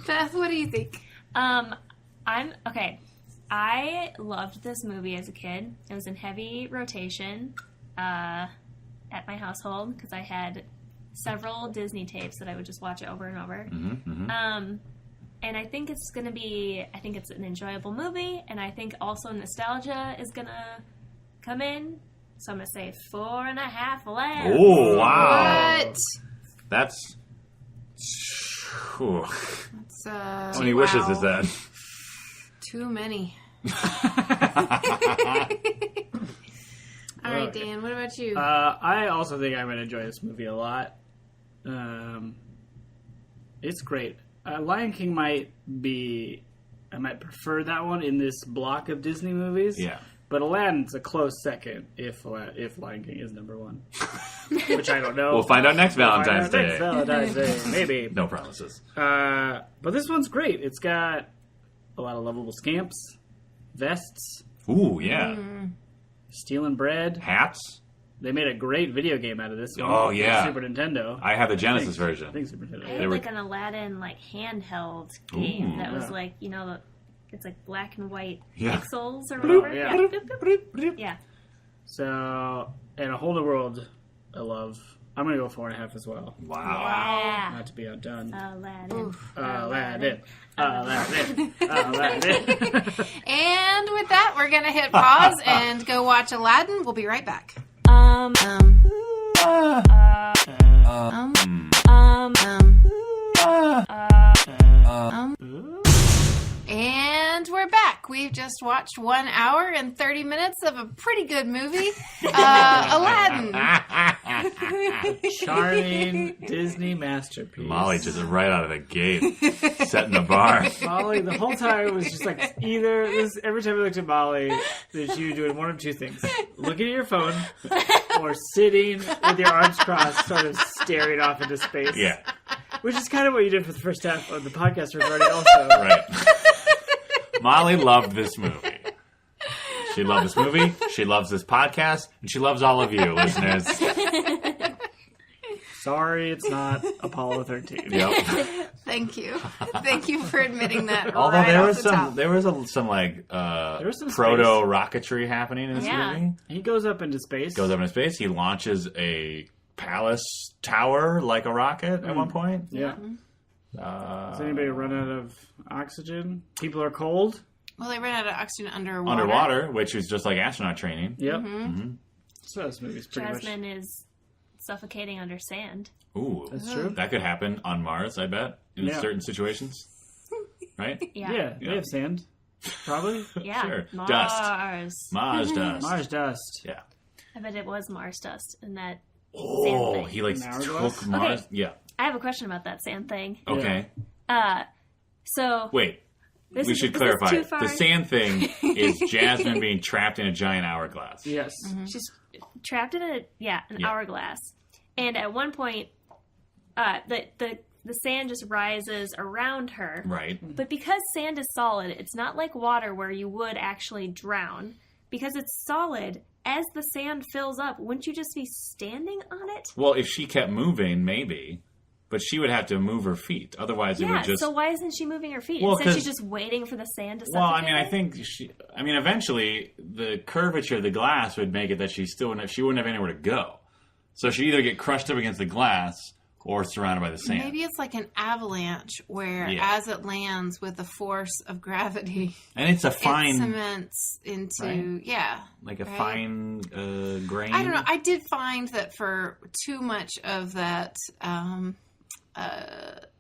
Beth, what do you think? I'm okay. I loved this movie as a kid. It was in heavy rotation at my household because I had several Disney tapes that I would just watch over and over. And I think it's gonna be. I think it's an enjoyable movie, and I think also nostalgia is gonna come in. So I'm gonna say 4.5 lamps. Oh, wow. What? That's. Whew. It's, How many wishes is that? Too many. All right, Dan, what about you? I also think I'm going to enjoy this movie a lot. It's great. Lion King I might prefer that one in this block of Disney movies. Yeah. But Aladdin's a close second if Lion King is number 1. Which I don't know. We'll find out next Valentine's Next Day. Valentine's Day, maybe. No promises. But this one's great. It's got a lot of lovable scamps, vests, Ooh, yeah. stealing bread. Hats? They made a great video game out of this one. Oh, yeah. Super Nintendo. I have the Genesis I version. think Super Nintendo. I had like an Aladdin handheld game Ooh. that was Yeah. like it's like black and white Yeah. pixels or Bloop, whatever. yeah. Boop, boop, boop. Yeah. So, and A Whole New World, I love. I'm going to go 4.5 as well. Wow. Yeah. Not to be outdone. Aladdin. Aladdin. Aladdin. Aladdin. And with that, we're going to hit pause and go watch Aladdin. We'll be right back. And we're back. We've just watched 1 hour and 30 minutes of a pretty good movie, Aladdin. Charming Disney masterpiece. Molly just right out of the gate, setting the bar. Molly, the whole time it was just like every time I looked at Molly, that she was doing one of two things: looking at your phone, or sitting with your arms crossed, sort of staring off into space. Yeah, which is kind of what you did for the first half of the podcast recording, also. right. Molly loved this movie. She loved this movie. She loves this podcast, and she loves all of you, listeners. Sorry, it's not Apollo 13. Yep. Thank you. Thank you for admitting that. Although right there off was the some, top. there was some proto rocketry happening in this movie. He goes up into space. Goes up into space. He launches a palace tower like a rocket at one point. Yeah. Does anybody run out of oxygen? People are cold. Well, they ran out of oxygen underwater. Underwater, which is just like astronaut training. Yep. Mm-hmm. So this movie's pretty Jasmine is suffocating under sand. Ooh, That's true. that could happen on Mars, I bet, in Yeah. certain situations. Right? Yeah. Yeah, they have sand. Probably. Yeah. Sure. Mars. Dust. Mars dust. Mars dust. Yeah. I bet it was Mars dust in that Oh, sand thing. he like An hourglass? took Mars. Okay. Yeah. I have a question about that sand thing. Okay. So Wait. this We is- should is this clarify. too far? The sand thing is Jasmine being trapped in a giant hourglass. Yes. She's trapped in an Yeah. hourglass, and at one point, the sand just rises around her. Right. But because sand is solid, it's not like water where you would actually drown. Because it's solid, as the sand fills up, wouldn't you just be standing on it? Well, if she kept moving, maybe. But she would have to move her feet. Otherwise, it Yeah, would just... so why isn't she moving her feet? Well, Instead, 'cause- she's just waiting for the sand to Well, I suffocate mean, I her? think eventually the curvature of the glass would make it that she wouldn't have anywhere to go. So she'd either get crushed up against the glass or surrounded by the sand. Maybe it's like an avalanche where, Yeah. as it lands with the force of gravity, And it's a it fine, cements into Right. like a right? fine grain. I don't know. I did find that for too much of that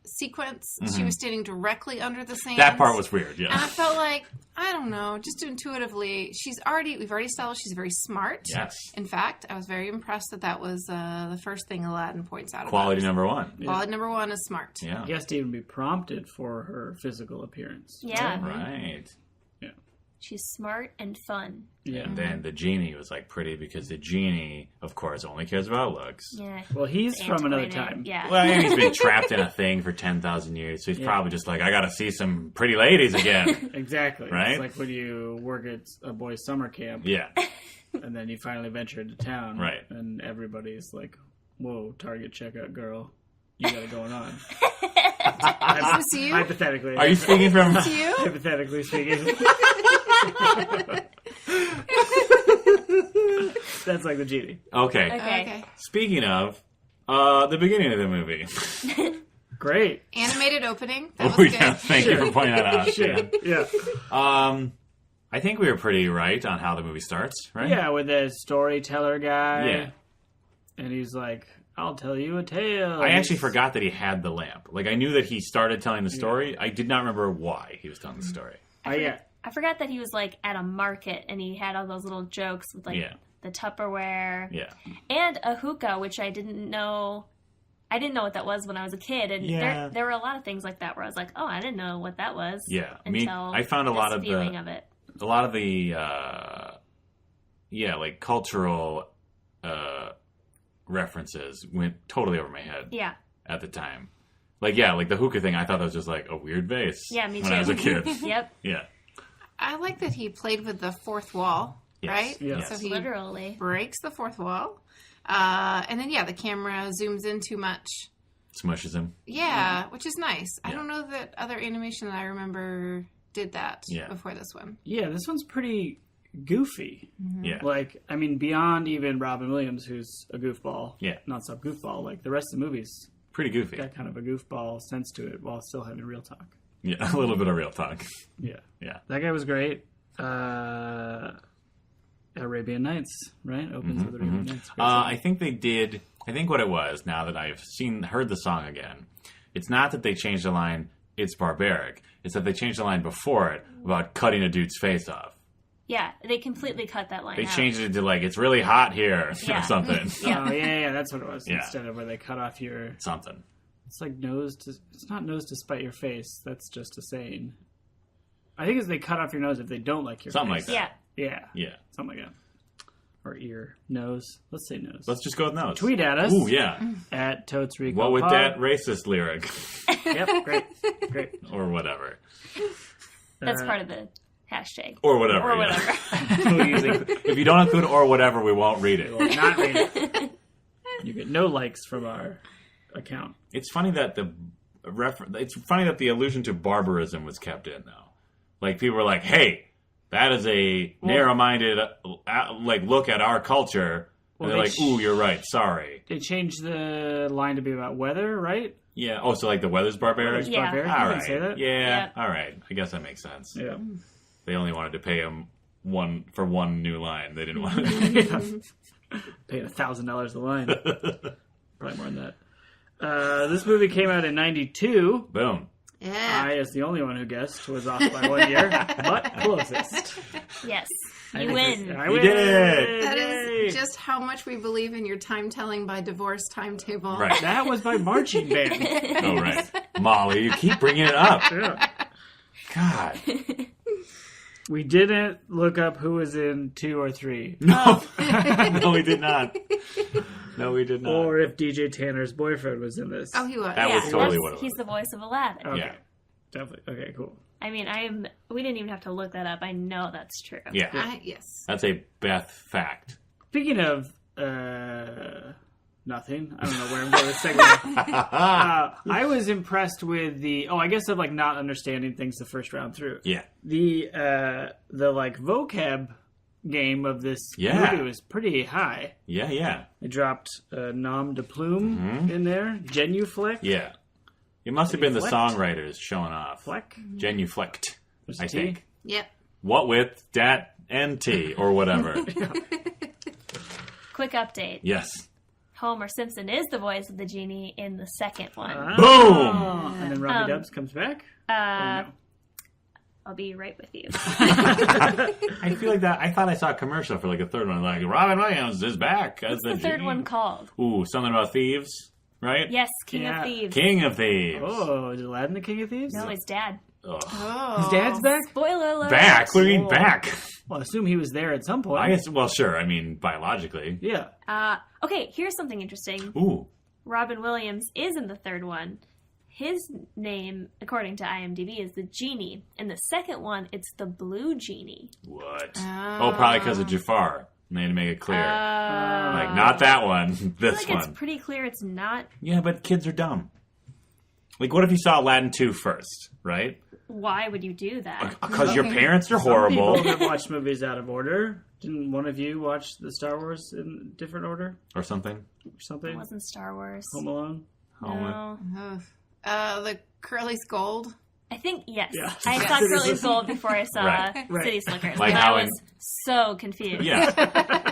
sequence, she was standing directly under the sand. That part was weird, And I yeah. felt like, I don't know, just intuitively, we've already established she's very smart. Yes. In fact, I was very impressed that was the first thing Aladdin points out Quality about her. number one. Quality number one is smart. Yeah. He has to even be prompted for her physical appearance. Yeah, Right. she's smart and fun. Yeah. And then the genie was like pretty because the genie, of course, only cares about looks. Yeah. Well, he's It's from another antiquated. time. Yeah. Well, and he's been trapped in a thing for 10,000 years, so he's probably just like, I gotta see some pretty ladies again. Exactly. Right? It's like when you work at a boys' summer camp Yeah. and then you finally venture into town. Right. And everybody's like, whoa, Target checkout girl. You got it going on. Is this you? Hypothetically. Are you speaking from... Is this you? Hypothetically speaking. That's like the genie. Okay. Okay. Speaking of, the beginning of the movie. Great. Animated opening. That was Oh, good. yeah, thank you for pointing that out. Shit. Yeah. I think we were pretty right on how the movie starts, right? Yeah, with the storyteller guy. Yeah. And he's like, I'll tell you a tale. I actually forgot that he had the lamp. Like, I knew that he started telling the story. I did not remember why he was telling the story. I forgot that he was like at a market and he had all those little jokes with like Yeah. the Tupperware Yeah. and a hookah, which I didn't know. I didn't know what that was when I was a kid, and Yeah. there were a lot of things like that where I was like, "Oh, I didn't know what that was." Yeah. until I found a lot of viewing of it. like cultural references went totally over my head Yeah, at the time. Like, yeah, like the hookah thing, I thought that was just like a weird vase. yeah, me too. When I was a kid. Yep, Yeah. I like that he played with the fourth wall, Yes. right? Yes. So he literally. breaks the fourth wall. And then, the camera zooms in too much. Smushes him. Yeah, which is nice. I Yeah. don't know that other animation that I remember did that Yeah. before this one. Yeah, this one's pretty goofy. Yeah. Like, I mean, beyond even Robin Williams, who's a goofball. Yeah. Non-stop goofball. Like, the rest of the movie's Pretty goofy. got kind of a goofball sense to it while still having real talk. Yeah, a little bit of real talk. Yeah. Yeah. That guy was great. Arabian Nights, right? Opens with Arabian Nights. Great song. I think they did. I think what it was, now that I've heard the song again, it's not that they changed the line, it's barbaric. It's that they changed the line before it about cutting a dude's face off. Yeah, they completely cut that line They out. changed it to like, it's really hot here Yeah. or something. Yeah. Oh, yeah, that's what it was. Yeah. Instead of where they cut off your... Something. It's like it's not nose to spite your face. That's just a saying. I think it's they cut off your nose if they don't like your Something face. like that. Yeah. Yeah. Yeah. Something like that. Or ear. Nose. Let's say nose. Let's just go with nose. Tweet at us. Ooh, yeah. At Totes Recall. What with Pod. that racist lyric? Yep, great. Great. Or whatever. That's part of the hashtag. Or whatever. Or yeah. whatever. If you don't include or whatever, we won't read it. Will not read it. You get no likes from our account. It's funny that the allusion to barbarism was kept in, though. Like, people were like, hey, that is a narrow-minded look at our culture. And Well, they're they like, ooh, you're right, sorry. They changed the line to be about weather, right? Yeah, oh, so like the weather's barbaric? Yeah. Barbaric? All You didn't right. say that? Yeah, Yeah. all right. I guess that makes sense. Yeah. They only wanted to pay him one new line. They didn't want to... Paying $1,000 a line. Probably more than that. This movie came out in 92. Boom. Yeah. I, as the only one who guessed, was off by 1 year, but closest. Yes. I You think win. I You win. did it. That Yay. is just how much we believe in your time telling by divorce timetable. Right. That was my marching band. Oh, right. Molly, you keep bringing it up. Yeah. God. We didn't look up who was in 2 or 3. No. No, we did not. No, we did not. Or if DJ Tanner's boyfriend was in this. Oh, he was. That was Yeah, totally that's- what it was. He's the voice of Aladdin. Okay. Yeah. Definitely. Okay, cool. I mean, we didn't even have to look that up. I know that's true. Yeah. Yes. That's a Beth fact. Speaking of nothing, I don't know where I'm going to segue. I was impressed with I guess of like not understanding things the first round through. Yeah. The like vocab game of this Yeah. movie was pretty high. Yeah, yeah. They dropped nom de plume in there, genuflect, Yeah. It must have been the Genuflect? songwriters showing off. fleck. Genuflect, There's a I T. think. Yep. What with dat and T or whatever. Quick update. Yes. Homer Simpson is the voice of the genie in the second one. Oh. And then Robbie Dubs comes back. Uh, no? I'll be right with you. I feel like that. I thought I saw a commercial for like a third one. Like, Robin Williams is back as What's the third genie. one called? Ooh, something about thieves, right? Yes, King Yeah. of Thieves. King of Thieves. Oh, is Aladdin the King of Thieves? No, his dad. Ugh. Oh. His dad's back? Spoiler alert. Back? What do you mean Oh. back? Well, I assume he was there at some point. I guess, well, sure. I mean, biologically. Yeah. Okay, here's something interesting. Ooh. Robin Williams is in the third one. His name, according to IMDb, is the Genie. In the second one, it's the Blue Genie. What? Oh, probably because of Jafar. They had to make it clear. Uh, Like, not that one. I feel This like one. it's pretty clear it's not. Yeah, but kids are dumb. Like, what if you saw Aladdin 2 first, right? Why would you do that? Because your parents are Some horrible. people have watched movies out of order. Didn't one of you watch the Star Wars in different order Or something. or It something? wasn't Star Wars. Home Alone? No. The Curly Scold. I think, yes. Yeah. I saw Curly's Gold before I saw Right. City Slickers. Like and how I in- was so confused. Yeah.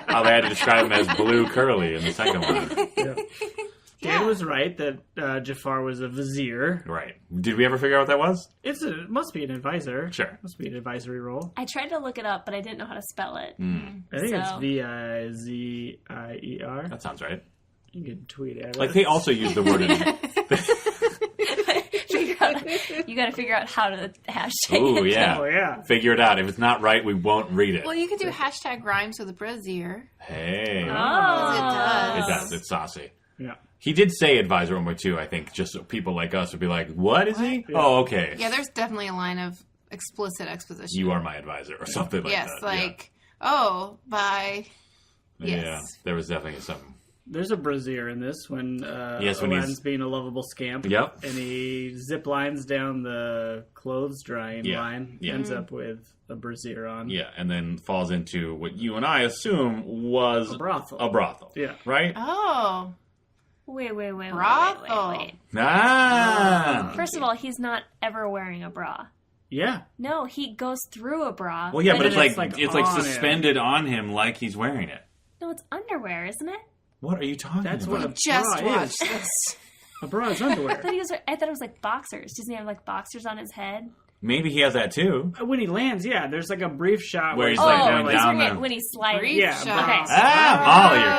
How they had to describe him as blue curly in the second one. Yeah. Dan was right that Jafar was a vizier. Right. Did we ever figure out what that was? It must be an advisor. Sure. Must be an advisory role. I tried to look it up, but I didn't know how to spell it. I think it's So- Vizier. That sounds right. You can tweet at Like, us. they also use the word in... You got to figure out how to hashtag Ooh, it. yeah. Oh, yeah. Figure it out. If it's not right, we won't read it. Well, you could do hashtag rhymes with a brazier. Hey. Oh. It does. It does. It's saucy. Yeah. He did say advisor one way too, I think, just so people like us would be like, what is he? Yeah. Oh, okay. Yeah, there's definitely a line of explicit exposition. You are my advisor or something like yes, that. like, oh, by... Yeah. yes. Yeah, there was definitely some There's a brassiere in this when Yes, when Aladdin's he's- being a lovable scamp. Yep. And he zip lines down the clothes drying line. Yeah. Ends up with a brassiere on. Yeah, and then falls into what you and I assume was A brothel. A brothel. Yeah. Right? Oh. Wait. Brothel. Ah! First of all, he's not ever wearing a bra. Yeah. No, he goes through a bra. Well, yeah, And but it's then like it's, like, on suspended on him like he's wearing it. No, it's underwear, isn't it? What are you talking That's about? what a Just bra watched is. this. A bra is underwear. I thought it was like boxers. Doesn't he have like boxers on his head? Maybe he has that too. When he lands, yeah, there's like a brief shot Where he's, Oh, like, down, going he's down wearing it the- when he's sliding. Brief Yeah, shot. Okay. Ah, Molly, you're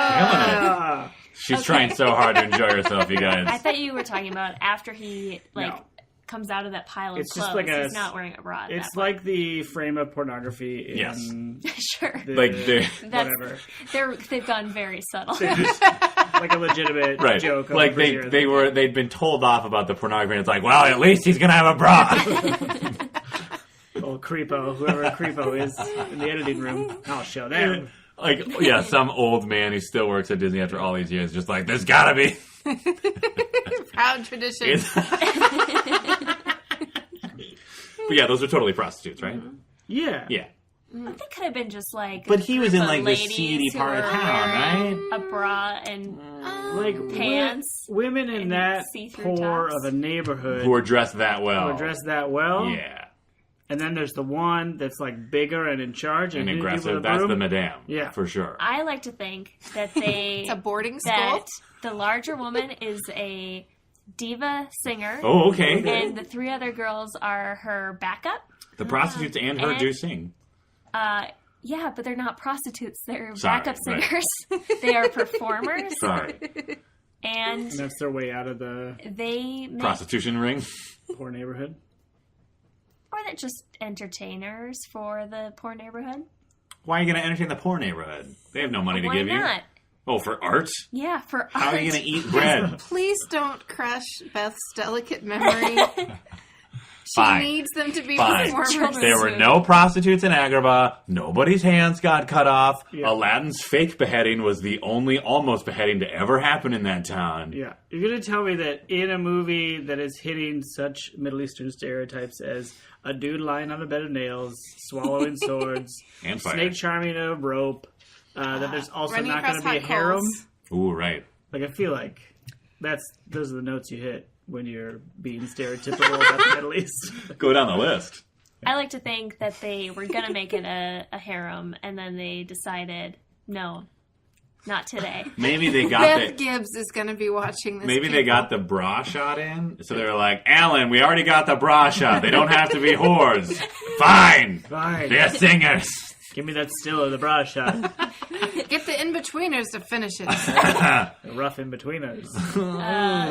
killing it. Ah. She's trying so hard to enjoy herself, you guys. I thought you were talking about after he No. comes out of that pile of It's just clothes. like a- He's not wearing a bra. At It's that like the frame of pornography in Yes. point. Sure. the, Like, That's, whatever. they've gone very subtle. Like a legitimate Right. joke. Of Like a brassiere. they'd been told off about the pornography and it's like, well, at least he's gonna have a bra. Old creepo, whoever creepo is in the editing room, I'll show them. Like, yeah, some old man who still works at Disney after all these years, just like, there's gotta be. Proud tradition. But yeah, those are totally prostitutes, right? Yeah. Yeah. They could have been just like. But he was in, group of like, the ladies seedy who part of were town, wearing A bra and Like pants. Women in and that see-through poor tops. of a neighborhood Who are dressed that well. who are dressed that well. Yeah. And then there's the one that's like bigger and in charge And who do aggressive. with a That's the broom. madame. Yeah. For sure. I like to think that they It's a boarding school. that the larger woman is a diva singer. Oh, okay. And the three other girls are her backup. The prostitutes and her And- do sing. Yeah, but they're not prostitutes. They're Sorry, backup right. singers. They are performers. Sorry. And And that's their way out of the they make, Prostitution ring. poor neighborhood. or they're just entertainers for the poor neighborhood. Why are you going to entertain the poor neighborhood? They have no money to Why give not? you. Oh, for art? Yeah, for How art. are you going to eat bread? Please don't crush Beth's delicate memory. She Fine. needs them to be Fine. performers. There were no prostitutes in Agrabah. Nobody's hands got cut off. Yeah. Aladdin's fake beheading was the only almost beheading to ever happen in that town. Yeah. You're going to tell me that in a movie that is hitting such Middle Eastern stereotypes as a dude lying on a bed of nails, swallowing swords, And fire. snake charming a rope, that there's also Running not going across to be a hot harem? coals. Ooh, right. Like, I feel like those are the notes you hit when you're being stereotypical about the Middle East. Go down the list. I like to think that they were going to make it a harem, and then they decided, no, not today. Maybe they got Beth the... Gibbs is going to be watching this. Maybe they got the bra shot in, so they were like, Alan, we already got the bra shot. They don't have to be whores. Fine. Fine. They're singers. Give me that still of the bra shot. Get the in-betweeners to finish it. The rough in-betweeners.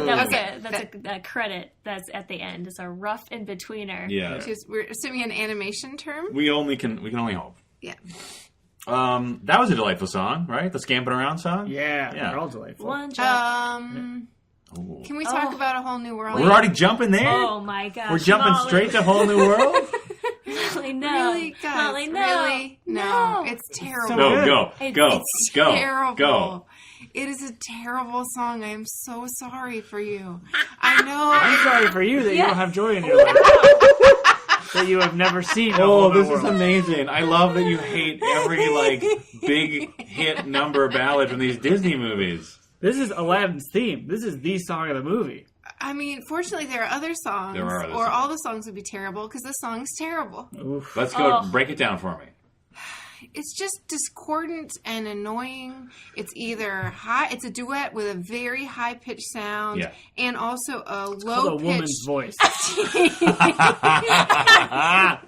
That's a credit that's at the end. It's a rough in-betweener. Yeah. We're assuming an animation term. We can only hope. Yeah. That was a delightful song, right? The Scamping Around song? Yeah, Yeah. they're all delightful. One job. Ooh. Can we talk about A Whole New World? We're already jumping there? Oh my gosh. We're jumping Molly. straight to Whole New World? Molly, no. Really, guys? Molly, no. Really? No. It's terrible. So Go, good. go, go, It's go, terrible. go. It is a terrible song. I am so sorry for you. I know. I'm sorry for you that you Yeah. don't have joy in your life. That you have never seen. A Oh, Whole New this is World. amazing. I love that you hate every, big hit number ballad from these Disney movies. This is Aladdin's theme. This is the song of the movie. I mean, fortunately, there are other songs. There are other or songs. all the songs would be terrible because this song's terrible. Oof. Let's go. Oh. Break it down for me. It's just discordant and annoying. It's either high. It's a duet with a very high pitched sound, Yeah. and also a Called low a woman's pitched. voice. I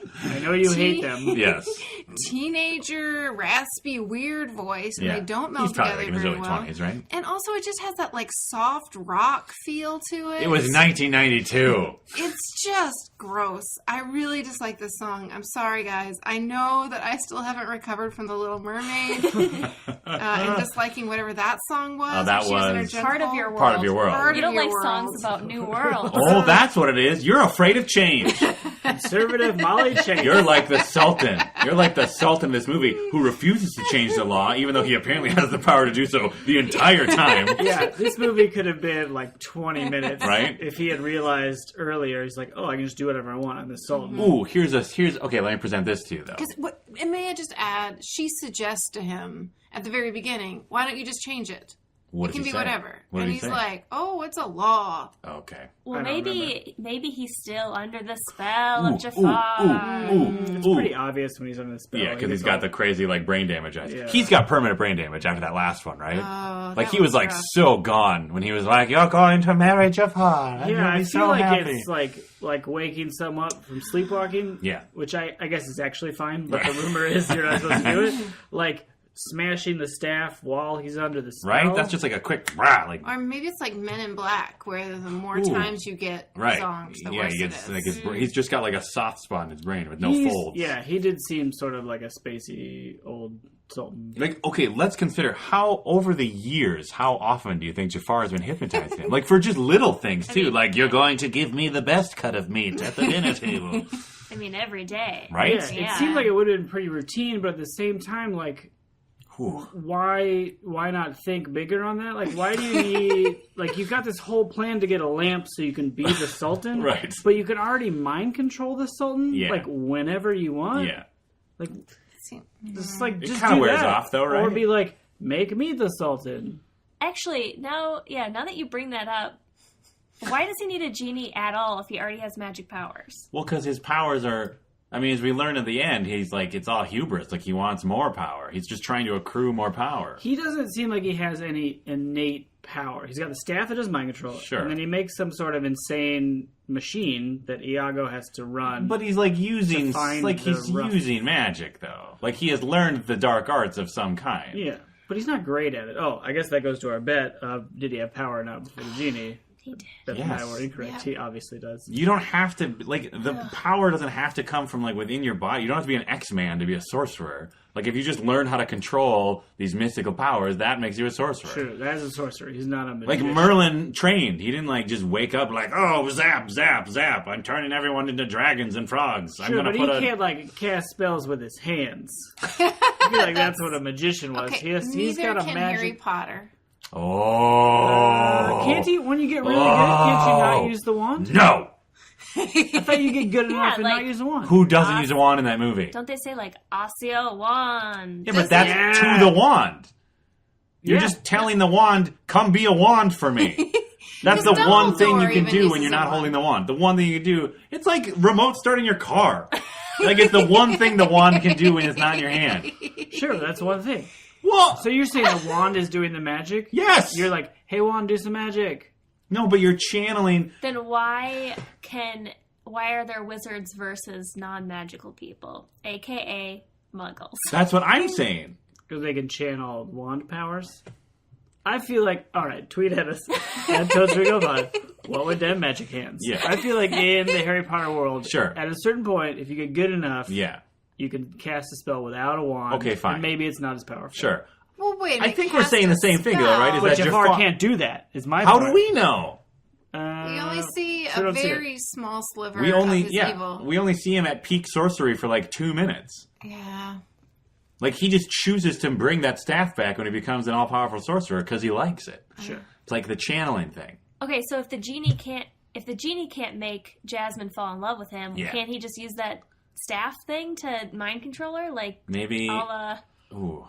know you hate them. Yes. Teenager, raspy, weird voice, and Yeah. they don't meld He's probably like together in his very early well. 20s, right? And also, it just has that soft rock feel to it. It was 1992. It's just gross. I really dislike this song. I'm sorry, guys. I know that I still haven't recovered from The Little Mermaid and disliking whatever that song was. Oh, that when she in her was Part of your gentle- world. Part of your world. Part You of don't your like world. songs about New World. Oh, that's what it is. You're afraid of change. Conservative Molly Chang. You're like the Sultan. You're like the Sultan in this movie who refuses to change the law, even though he apparently has the power to do so the entire time. Yeah, this movie could have been like 20 minutes, Right? If he had realized earlier, he's like, "Oh, I can just do whatever I want on this Sultan." Ooh, here's okay. Let me present this to you though. And may I just add, she suggests to him at the very beginning, why don't you just change it? What It can does he be say? whatever. What And did he he's say? like, oh, it's a law. Okay. Well, I don't maybe he's still under the spell Ooh, of Jafar. It's pretty obvious when he's under the spell. Yeah, because he's got the crazy like brain damage eyes. Yeah. He's got permanent brain damage after that last one, right? Oh, Like that he was like rough. so gone when he was like, "You're going to marry Jafar." and Yeah, you'll I be feel so like happy." it's like waking someone up from sleepwalking. Yeah. Which I guess is actually fine, but the rumor is you're not supposed to do it. Like smashing the staff while he's under the spell. Right? That's just like a quick rah, like Or maybe it's like Men in Black, where the more Ooh. times you get right. songs, the Yeah, worse he it gets is. like he's just got like a soft spot in his brain with no folds. Yeah, he did seem sort of like a spacey old Sultan. Like, okay, let's consider how over the years, how often do you think Jafar has been hypnotizing him? Like for just little things too, like you're going to give me the best cut of meat at the dinner table, I mean, every day. right? Yeah, it seemed like it would have been pretty routine, but at the same time, like, Whew. why not think bigger on that? Like, why do you need like you've got this whole plan to get a lamp so you can be the Sultan, Right. But you can already mind control the Sultan, Yeah. like whenever you want. Yeah. Like, See, just like just kinda do wears that. off, though, right? Or be like, make me the Sultan. Actually, now that you bring that up, why does he need a genie at all if he already has magic powers? Well, because his powers are. I mean, as we learn at the end, he's like, it's all hubris. Like, he wants more power. He's just trying to accrue more power. He doesn't seem like he has any innate power. He's got the staff that does mind control. Sure. And then he makes some sort of insane machine that Iago has to run. But he's like using, To find like, the he's rough- using magic, though. Like, he has learned the dark arts of some kind. Yeah. But he's not great at it. Oh, I guess that goes to our bet of did he have power or not before the genie? He did. That Yes. I were incorrect. Yeah. He obviously does. You don't have to, like, the power doesn't have to come from, like, within your body. You don't have to be an X-Man to be a sorcerer. Like, if you just learn how to control these mystical powers, that makes you a sorcerer. True, that is a sorcerer. He's not a Like, magician. Merlin trained. He didn't, like, just wake up like, oh, zap, zap, zap. I'm turning everyone into dragons and frogs. I'm Sure, gonna but he put can't like cast spells with his hands. I feel like that's what a magician was. okay, He's neither got a can magic. Harry Potter. Oh. Can't he? When you get really good, can't you not use the wand? No! I thought you get good enough and like- not use the wand. Who doesn't use a wand in that movie? Don't they say like Osseo wand? Yeah, but that's to the wand. You're Yeah. just telling the wand, come be a wand for me. That's the Because one thing you Dumbledore can even do when uses you're a not wand. holding the wand. The one thing you can do, it's like remote starting your car. Like, it's the one thing the wand can do when it's not in your hand. Sure, that's one thing. What? So you're saying the wand is doing the magic? Yes! You're like, hey wand, do some magic. No, but you're channeling... Then why are there wizards versus non-magical people, aka muggles? That's what I'm saying. Because they can channel wand powers. I feel like, alright, tweet at us at Totes Recall Pod. What would them magic hands? Yeah. I feel like in the Harry Potter world, Sure. at a certain point, if you get good enough, Yeah, you can cast a spell without a wand. Okay, fine. And maybe it's not as powerful. sure. Well, wait. I think we're saying the same thing, though, right? Is But that Jafar Jafar can't do that, is my How point. do we know? We only see so a don't see it. very small sliver We only, of his yeah, evil. we only see him at peak sorcery for like 2 minutes. Yeah. Like, he just chooses to bring that staff back when he becomes an all-powerful sorcerer because he likes it. Sure. It's like the channeling thing. Okay, so if the genie can't make Jasmine fall in love with him, Yeah. can't he just use that staff thing to mind control her? Like, Maybe... Ooh.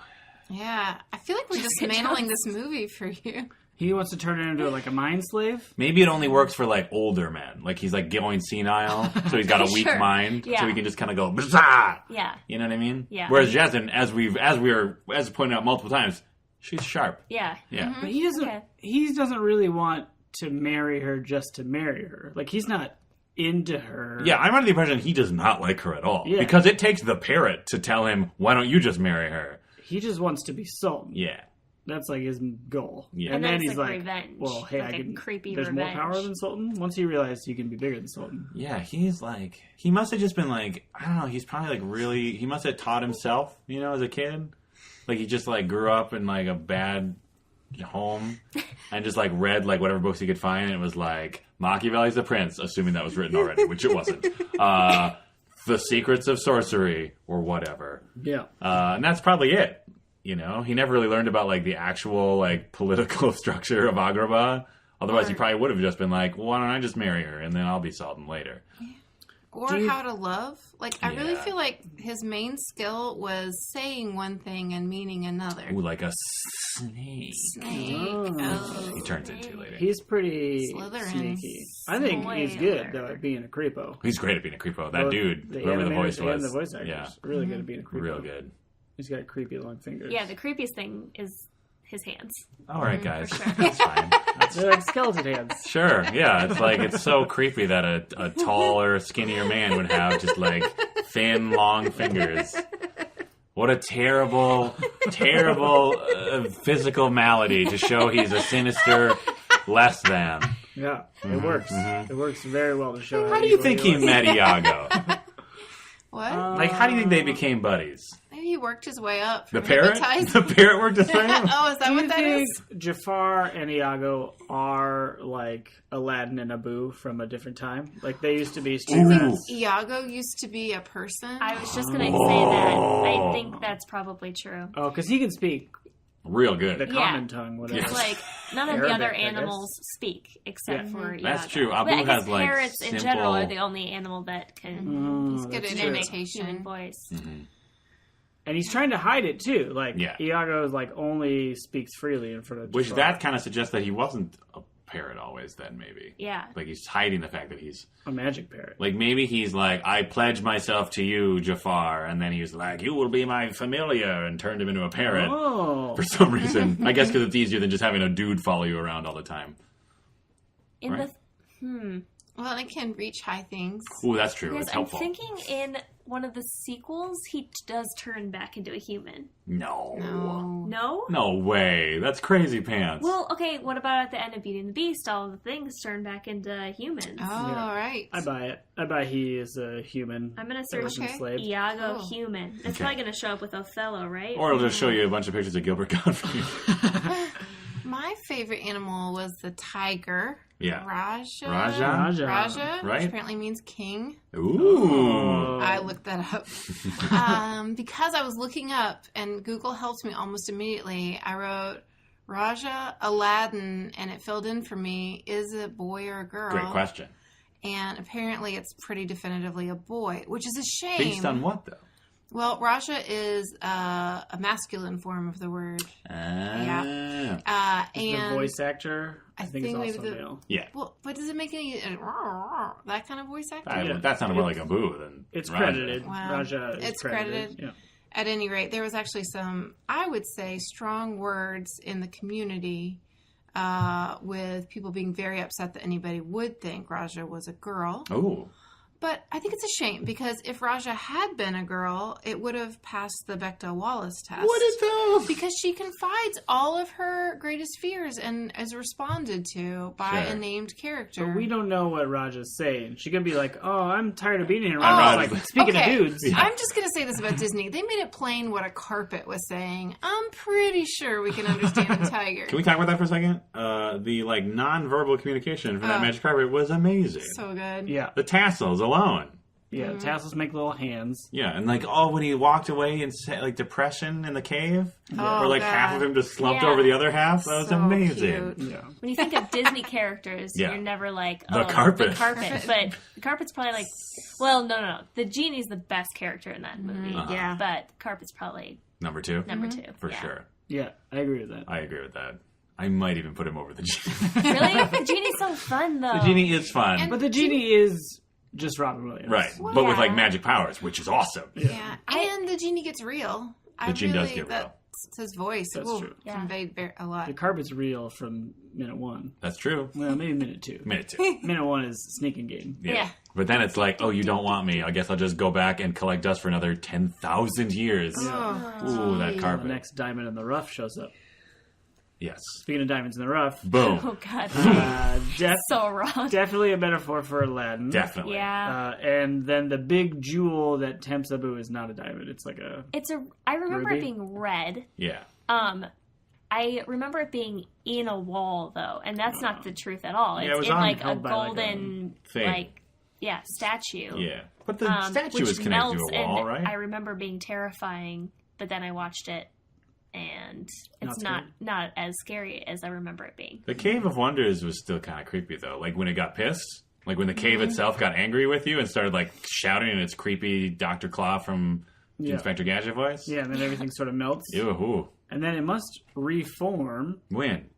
Yeah. I feel like we're Jessica dismantling Jones. this movie for you. He wants to turn her into like a mind slave? Maybe it only works for, like, older men. Like, he's, like, going senile, so he's got a weak Sure. mind, Yeah. so he can just kind of go, Bzah! yeah, You know what I mean? Yeah. Whereas Jasmine, as pointed out multiple times, she's sharp. yeah. Yeah. But he doesn't. Okay. He doesn't really want to marry her just to marry her. Like he's not into her. Yeah, I'm under the impression he does not like her at all. Yeah. Because it takes the parrot to tell him, why don't you just marry her? He just wants to be Sultan. Yeah. That's like his goal. Yeah. And then then it's he's like like, revenge. well, hey, Like I a can. creepy There's revenge. more power than Sultan. Once he realized he can be bigger than Sultan. Yeah, he's like, he must have just been like, I don't know, he's probably like really, he must have taught himself, you know, as a kid. Like he just like grew up in like a bad home and just like read like whatever books he could find and it was like Machiavelli's The Prince, assuming that was written already, which it wasn't. the secrets of sorcery or whatever. Yeah. And that's probably it. You know, he never really learned about like the actual like political structure of Agrabah. Otherwise, he probably would have just been like, well, why don't I just marry her and then I'll be Sultan later. Or how to love. Like, I really feel like his main skill was saying one thing and meaning another. Ooh, like a snake. Oh. He turns into later. He's pretty Slytherin. sneaky. I think he's good, though, at being a creepo. He's great at being a creepo. That Both dude, the whoever the animators voice was. and the voice actors. Really good at being a creepo. Real good. He's got creepy long fingers. Yeah, the creepiest thing is his hands. All right, guys. sure. That's fine. They're like skeleton hands. Sure, yeah. It's like, it's so creepy that a taller, skinnier man would have just like thin, long fingers. What a terrible, terrible physical malady to show he's a sinister less than. Yeah, it works. It works very well to show How do you think he met Iago? What? Like, how do you think they became buddies? Maybe he worked his way up. The From parrot? hypnotized- The parrot worked his way up? Oh, is that Do what you that think is? Jafar and Iago are like Aladdin and Abu from a different time? Like they used to be street rats? Iago used to be a person. I was just going to say that. I think that's probably true. Oh, because he can speak Real the good. common tongue, whatever. It's like none of the Arabic, other I guess. animals speak except for Iago. That's true. But Abu I guess has, like, parrots in general are simple- the only animal that can He's good that's at true. mimic human imitation. voice. And he's trying to hide it too. Like Yeah. Iago like only speaks freely in front of Which Jafar. that kind of suggests that he wasn't a parrot always then, maybe. Yeah. Like, he's hiding the fact that he's... a magic parrot. Like, maybe he's like, I pledge myself to you, Jafar. And then he's like, you will be my familiar, and turned him into a parrot Oh, for some reason. I guess because it's easier than just having a dude follow you around all the time. In Right. Well, it can reach high things. Ooh, that's true. Because It's I'm helpful. thinking in one of the sequels, he does turn back into a human. No. No. No? way. That's crazy pants. Well, okay, what about at the end of Beauty and the Beast? All of the things turn back into humans. Oh, all right. I buy it. I buy he is a human. I'm going to that was search enslaved. Iago Cool. human. It's probably going to show up with Othello, right? Or it'll just show you a bunch of pictures of Gilbert Gottfried. My favorite animal was the tiger. Yeah. Raja. Raja. Right. Which apparently means king. Ooh. I looked that up. Because I was looking up, and Google helped me almost immediately. I wrote Raja Aladdin, and it filled in for me, is it a boy or a girl? Great question. And apparently it's pretty definitively a boy, which is a shame. Based on what, though? Well, Raja is a masculine form of the word. Yeah. The And voice actor, I think is think also maybe the- male. Yeah. well, but does it make any that kind of voice actor? That sounded more like a boo than It's Raja. credited. Wow. Raja is It's credited. Yeah. At any rate, there was actually some, I would say, strong words in the community with people being very upset that anybody would think Raja was a girl. Ooh. But I think it's a shame because if Raja had been a girl, it would have passed the Bechdel-Wallace test. What is that? Because she confides all of her greatest fears and is responded to by Sure. a named character. But we don't know what Raja's saying. She could be like, "Oh, I'm tired of being here." I'm Raja's Raja. like, speaking of dudes, I'm just going to say this about Disney. They made it plain what a carpet was saying. I'm pretty sure we can understand a tiger. Can we talk about that for a second? The like non-verbal communication from that magic carpet was amazing. So good. yeah, The tassels alone. yeah. Tassels make little hands. Yeah, and like when he walked away and said like depression in the cave, Oh, where like God. half of him just slumped Yeah. over the other half. That was So amazing. cute. Yeah, When you think of Disney characters, Yeah. you're never like, The oh, carpet. the carpet. But the carpet's probably like, well, no. The genie's the best character in that movie. Yeah. But the carpet's probably Number two, number two. for Yeah. sure. yeah. I agree with that. I agree with that. I might even put him over the genie. Really? The genie's so fun, though. The genie is fun, But the genie is just Robin Williams, right? But with like Yeah. magic powers, which is awesome. Yeah. And the genie gets real. The genie does get real. That's his voice. That's true. Yeah. Conveyed a lot. The carpet's real from minute one. That's true. Well, maybe minute two. Minute two. Minute one is sneaking game. Yeah. But then it's like, oh, you don't want me. I guess I'll just go back and collect dust for another 10,000 years. Oh, Ooh, that The carpet. next diamond in the rough shows up. Yes. Speaking of diamonds in the rough, Boom. Oh, God. def- So wrong. definitely a metaphor for Aladdin. Definitely. Yeah. And then the big jewel that tempts Abu is not a diamond. It's like a... I remember Ruby? it being red. Yeah. I remember it being in a wall though, and that's not the truth at all. Yeah, It's it was in on- like a held by, like, golden thing. like statue. Yeah. But the statue which is connected melts, to a wall, and right? I remember being terrifying, but then I watched it, and it's Not not as scary as I remember it being. The Cave of Wonders was still kind of creepy, though. Like, when it got pissed. Like, when the cave itself got angry with you and started, like, shouting in its creepy Dr. Claw from Inspector Gadget voice. Yeah, and then everything sort of melts. Ew, ooh. And then it must reform When?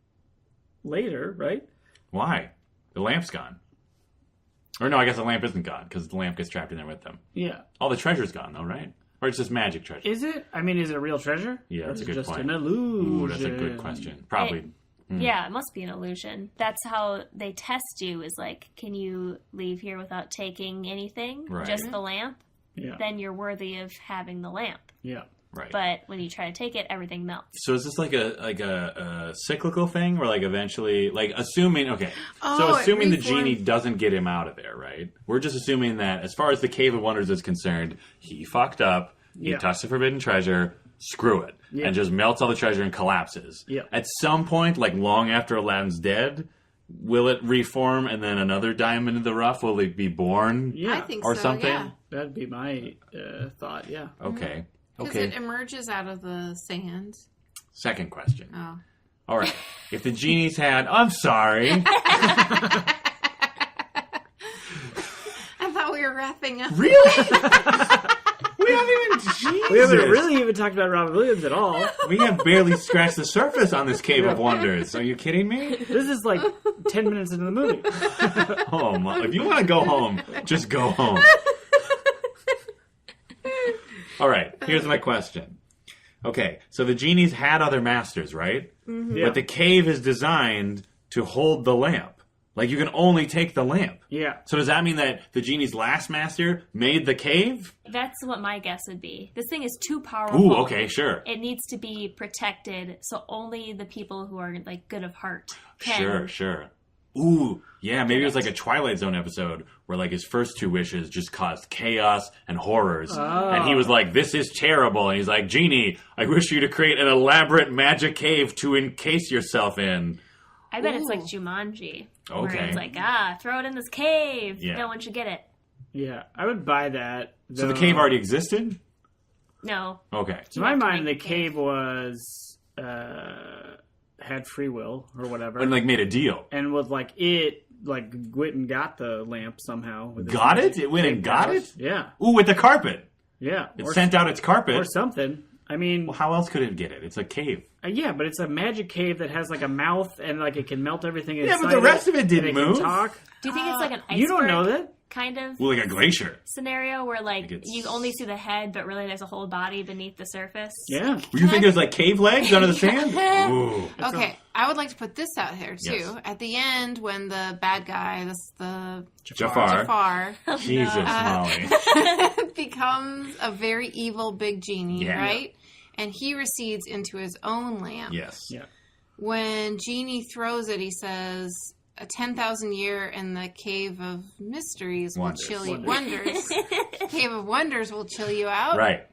later, right? Why? The lamp's gone. Or no, I guess the lamp isn't gone, because the lamp gets trapped in there with them. Yeah. All the treasure's gone, though, right? Or it's just magic treasure? Is it? I mean, is it a real treasure? Yeah, that's Or a good is it just point. an illusion? Ooh, that's a good question. Probably. Yeah, it must be an illusion. That's how they test you, is like, can you leave here without taking anything? Right. Just the lamp? Yeah. Then you're worthy of having the lamp. Yeah. Right. But when you try to take it, everything melts. So is this like a cyclical thing, where like eventually, like assuming so Oh, it assuming the reformed. genie doesn't get him out of there, right? We're just assuming that as far as the Cave of Wonders is concerned, he fucked up, he Yeah. touched the forbidden treasure, screw it, Yeah. and just melts all the treasure and collapses. Yeah. At some point, like long after Aladdin's dead, will it reform and then another diamond in the rough? Will it be born? Yeah. I think Or so, something? yeah. That'd be my thought, yeah. Okay. Because Okay. it emerges out of the sand. Second question. Oh. All right. If the genie's had, I'm sorry. I thought we were wrapping up. Really? We haven't even. Jesus. We haven't really even talked about Robin Williams at all. We have barely scratched the surface on this Cave of Wonders. Are you kidding me? This is like 10 minutes into the movie. Oh my! If you want to go home, just go home. All right. Here's my question. Okay, so the genies had other masters, right? Yeah. But the cave is designed to hold the lamp. Like, you can only take the lamp. Yeah. So does that mean that the genie's last master made the cave? That's what my guess would be. This thing is too powerful. Ooh, okay, sure. It needs to be protected, so only the people who are like good of heart can. Sure. Ooh, yeah, maybe it was like a Twilight Zone episode where like his first two wishes just caused chaos and horrors. Oh. And he was like, this is terrible. And he's like, Genie, I wish you to create an elaborate magic cave to encase yourself in. I bet it's like Ooh. Jumanji. Okay. Where it's like, throw it in this cave. Yeah. No one should get it. Yeah. I would buy that. So the though. cave already existed? No. Okay. To my have to mind, the make the cave. cave was had free will or whatever, And like made a deal. and was like it like went and got the lamp somehow. With its Got it? magic It went and cave got powers. it? Yeah, Ooh, with the carpet. yeah. It sent out its carpet. or something. I mean, Well, how else could it get it? It's a cave. yeah, but it's a magic cave that has like a mouth and like it can melt everything inside. Yeah, but the rest of it and didn't it can move. talk. Do you think it's like an iceberg You don't know that. kind of Well, like a glacier. scenario where like Like it's- you only see the head, but really there's a whole body beneath the surface? Yeah, You think there's like cave legs under the sand? Ooh. Okay, I would like to put this out here too. Yes. At the end, when the bad guy, the Jafar. Jafar, Jesus, Molly. becomes a very evil big genie, Yeah. right? And he recedes into his own lamp. Yes. yeah. When Genie throws it, he says, "A 10,000 year in the Cave of Mysteries will Wonders. chill you. Wonders. Cave of Wonders will chill you out." Right.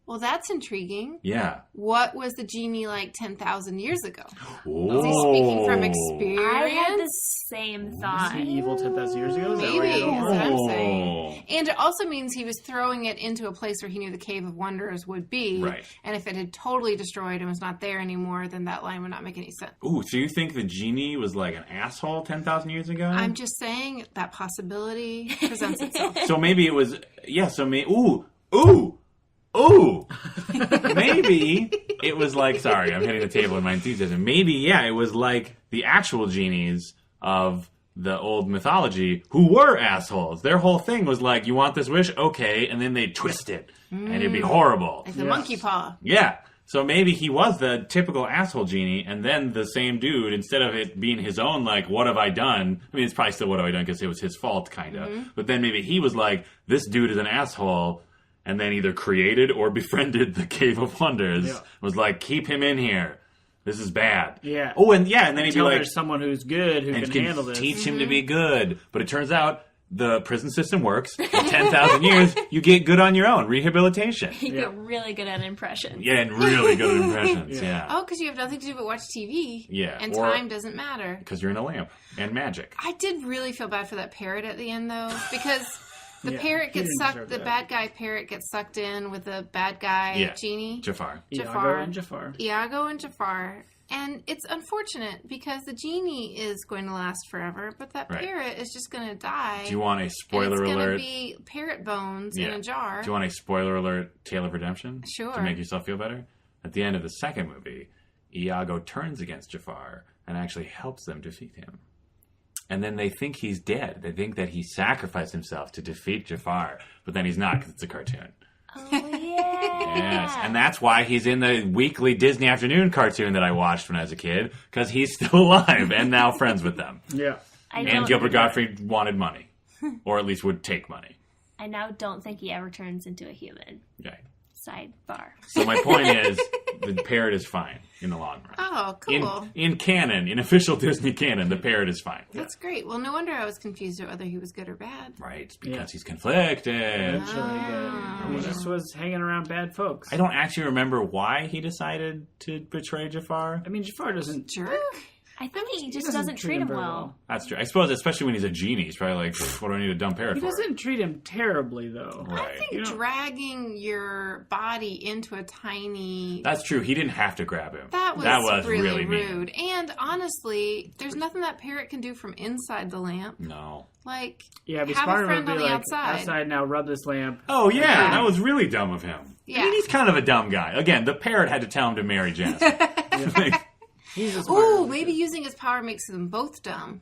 Well, that's intriguing. Yeah. What was the genie like 10,000 years ago? Oh. Is he speaking from experience? I had the same Was thought. he evil 10,000 years ago? Is that Maybe. why you're going That's what I'm Oh. saying. And it also means he was throwing it into a place where he knew the Cave of Wonders would be. Right. And if it had totally destroyed and was not there anymore, then that line would not make any sense. Ooh, so you think the genie was like an asshole 10,000 years ago? I'm just saying that possibility presents itself. So maybe it was, ooh. Maybe it was like, sorry, I'm hitting the table in my enthusiasm. Maybe, it was like the actual genies of the old mythology who were assholes. Their whole thing was like, you want this wish? Okay. And then they'd twist it and it'd be horrible. Like the Yes. monkey paw. Yeah. So maybe he was the typical asshole genie, and then the same dude, instead of it being his own, like, what have I done? I mean, it's probably still what have I done because it was his fault, kind of. But then maybe he was like, this dude is an asshole, and then either created or befriended the Cave of Wonders. Yeah. Was like, keep him in here. This is bad. Yeah. Oh, and then he'd be Until like, there's someone who's good who and can handle this. teach him to be good. But it turns out the prison system works. In 10,000 years, you get good on your own. Rehabilitation. You get really good at impressions. Yeah, and really good at impressions. Yeah. Oh, because you have nothing to do but watch TV. Yeah, And or- time doesn't matter. Because you're in a lamp and magic. I did really feel bad for that parrot at the end, though, because the Yeah, parrot he gets didn't sucked. deserve The that. bad guy parrot gets sucked in with the bad guy Yeah. genie. Jafar. Jafar. Iago and Jafar. Iago and Jafar. And it's unfortunate because the genie is going to last forever, but that Right. parrot is just going to die. Do you want a and spoiler it's going alert? to be parrot bones in Yeah. a jar. Do you want a spoiler alert tale of redemption? Sure. To make yourself feel better? At the end of the second movie, Iago turns against Jafar and actually helps them defeat him. And then they think he's dead. They think that he sacrificed himself to defeat Jafar, but then he's not because it's a cartoon. Oh, yeah. Yes, and that's why he's in the weekly Disney afternoon cartoon that I watched when I was a kid, because he's still alive and now friends with them. Yeah. And don't- Gilbert Gottfried wanted money, or at least would take money. I now don't think he ever turns into a human. Right. Sidebar. So my point is, the parrot is fine in the long run. Oh, cool. In canon, in official Disney canon, the parrot is fine. That's great. Well, no wonder I was confused at whether he was good or bad. Right, it's because Yeah. he's conflicted. Eventually, he Ah. just was hanging around bad folks. I don't actually remember why he decided to betray Jafar. I mean, Jafar doesn't. Jerk. I think he just doesn't doesn't treat him very well. That's true. I suppose, especially when he's a genie, he's probably like, "Pfft, what do I need a dumb parrot He for?" doesn't treat him terribly, though. I Right. think You know- dragging your body into a tiny... That's true. He didn't have to grab him. That was really mean. rude. And honestly, there's nothing that parrot can do from inside the lamp. No. Like, Yeah, it'd be have a smarter friend to on be the like, outside. now rub this lamp. Oh, yeah. That was really dumb of him. Yeah. I mean, he's kind of a dumb guy. Again, the parrot had to tell him to marry Jasmine. Like, He's a smarter Ooh, than maybe this. using his power makes them both dumb.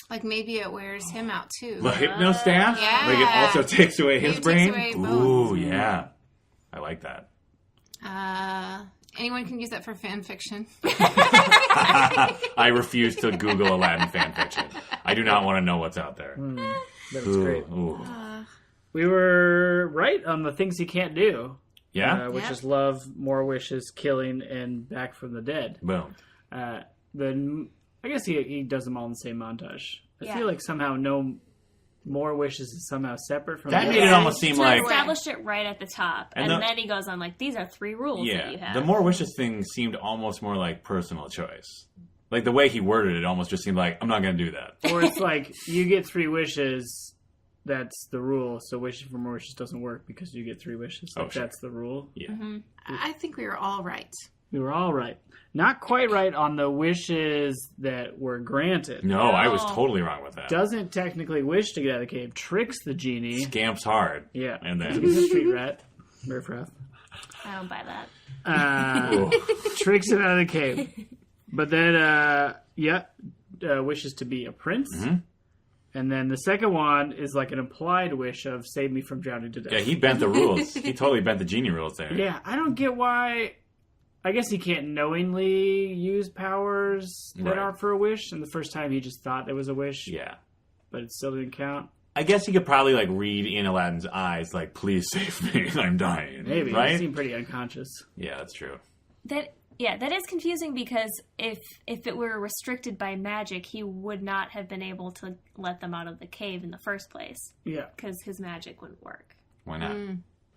Like, maybe it wears him out, too. the hypno staff? Yeah. Like, it also takes away his It brain? takes away Ooh, both. yeah. I like that. Anyone can use that for fan fiction. I refuse to Google Aladdin fanfiction. I do not want to know what's out there. But it's Ooh, great. ooh. We were right on the things he can't do. Yeah? Which Yep. is love, more wishes, killing, and back from the dead. Boom. Then I guess he does them all in the same montage. I Yeah. feel like somehow no more wishes is somehow separate from That the made it other. almost seem So like... he established it right at the top, And and the- then he goes on like, "These are 3 rules that you Yeah, have." the more wishes thing seemed almost more like personal choice. Like, the way he worded it almost just seemed like, I'm not going to do that. Or it's like you get 3 wishes. That's the rule. So wishing for more wishes doesn't work because you get 3 wishes. Like, Oh, sure. that's the rule. Yeah. I think we were all right. We were all right. Not quite right on the wishes that were granted. No, I was No. totally wrong with that. Doesn't technically wish to get out of the cave. Tricks the genie. Scamps hard. Yeah. And then... He's a street rat. Riff raff. I don't buy that. Ooh. Tricks him out of the cave. But then, wishes to be a prince. Mm-hmm. And then the second one is like an implied wish of save me from drowning to death. Yeah, he bent the rules. He totally bent the genie rules there. Yeah, I don't get why. I guess he can't knowingly use powers that Right. aren't for a wish. And the first time he just thought there was a wish, Yeah. but it still didn't count. I guess he could probably, like, read in Aladdin's eyes, like, please save me, I'm dying. Maybe. He Right? seemed pretty unconscious. Yeah, that's true. That is confusing because if it were restricted by magic, he would not have been able to let them out of the cave in the first place Yeah. because his magic wouldn't work. Why not?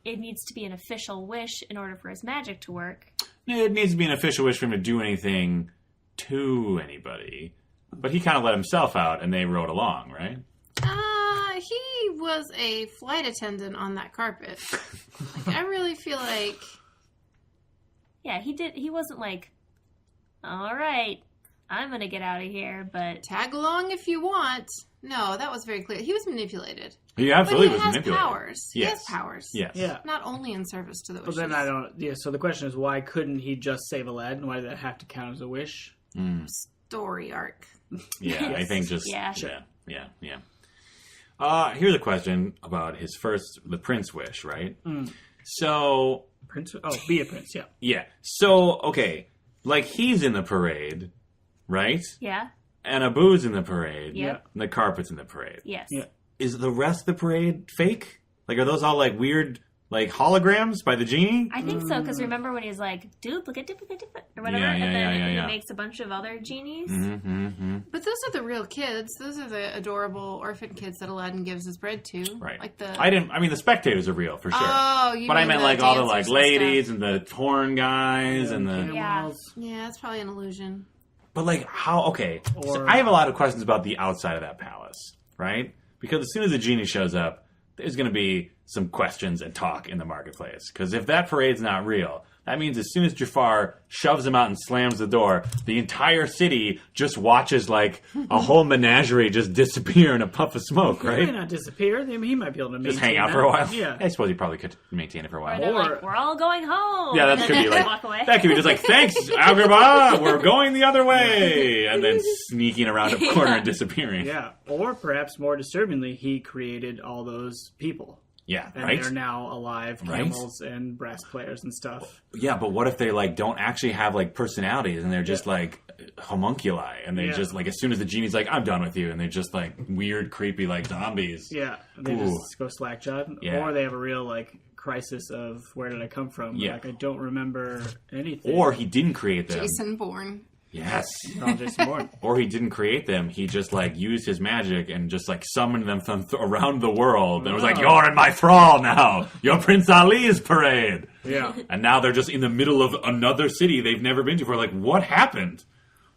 It needs to be an official wish in order for his magic to work. It needs to be an official wish for him to do anything to anybody. But he kind of let himself out, and they rode along, right? He was a flight attendant on that carpet. Like, I really feel like... Yeah, he wasn't like, all right, I'm going to get out of here, but Tag along if you want. No, that was very clear. He was manipulated. He But absolutely he was has manipulated. powers. He Yes. has powers. Yes. Yeah. Not only in service to the But wishes. then I don't. Yeah, so the question is, why couldn't he just save Aladdin? Why did that have to count as a wish? Story arc. Yeah, I think just... Yeah. Here's a question about the prince wish, right? So... Prince? Oh, be a prince, yeah. Yeah. So, okay. Like, he's in the parade, right? yeah, And Abu's in the parade. Yep. And the carpet's in the parade. yes. Yeah. Is the rest of the parade fake? Like, are those all, like, weird Like holograms by the genie? I think so, because remember when he's like, duplicate, or whatever, Yeah, and then yeah. he makes a bunch of other genies? Mm-hmm. But those are the real kids. Those are the adorable orphan kids that Aladdin gives his bread to. Right. Like the... I mean, the spectators are real, for sure. Oh, you But mean I meant the like all the dancers like and ladies stuff. and the horn guys and the... Yeah. Yeah, it's probably an illusion. But like how? Okay, so Or- I have a lot of questions about the outside of that palace, right? Because as soon as the genie shows up, there's going to be some questions and talk in the marketplace. Because if that parade's not real, that means as soon as Jafar shoves him out and slams the door, the entire city just watches like a whole menagerie just disappear in a puff of smoke, He may right? not disappear. He might be able to Just maintain hang out that. for a while. Yeah. I suppose he probably could maintain it for a Or while. they're Or- like, we're all going home. Yeah, and that then could be they like walk away. that could be just like thanks, Agrabah, we're going the other way, and then sneaking around a corner and disappearing. Yeah. Or perhaps more disturbingly, he created all those people. Yeah, And right. they're now alive Right. camels and brass players and stuff. Yeah, but what if they like don't actually have like personalities and they're just like homunculi and they Yeah. just like as soon as the genie's like I'm done with you and they're just like weird creepy like zombies. Yeah. They Ooh. just go slack job. Yeah. Or they have a real like crisis of where did I come from? Yeah. Like I don't remember anything. Or he didn't create them. Jason Bourne. Yes. Oh, Jason Bourne. Or he didn't create them. He just like used his magic and just like summoned them from around the world and was like, Oh. "You're in my thrall now. You're Prince Ali's parade." Yeah. And now they're just in the middle of another city they've never been to before. Like, what happened?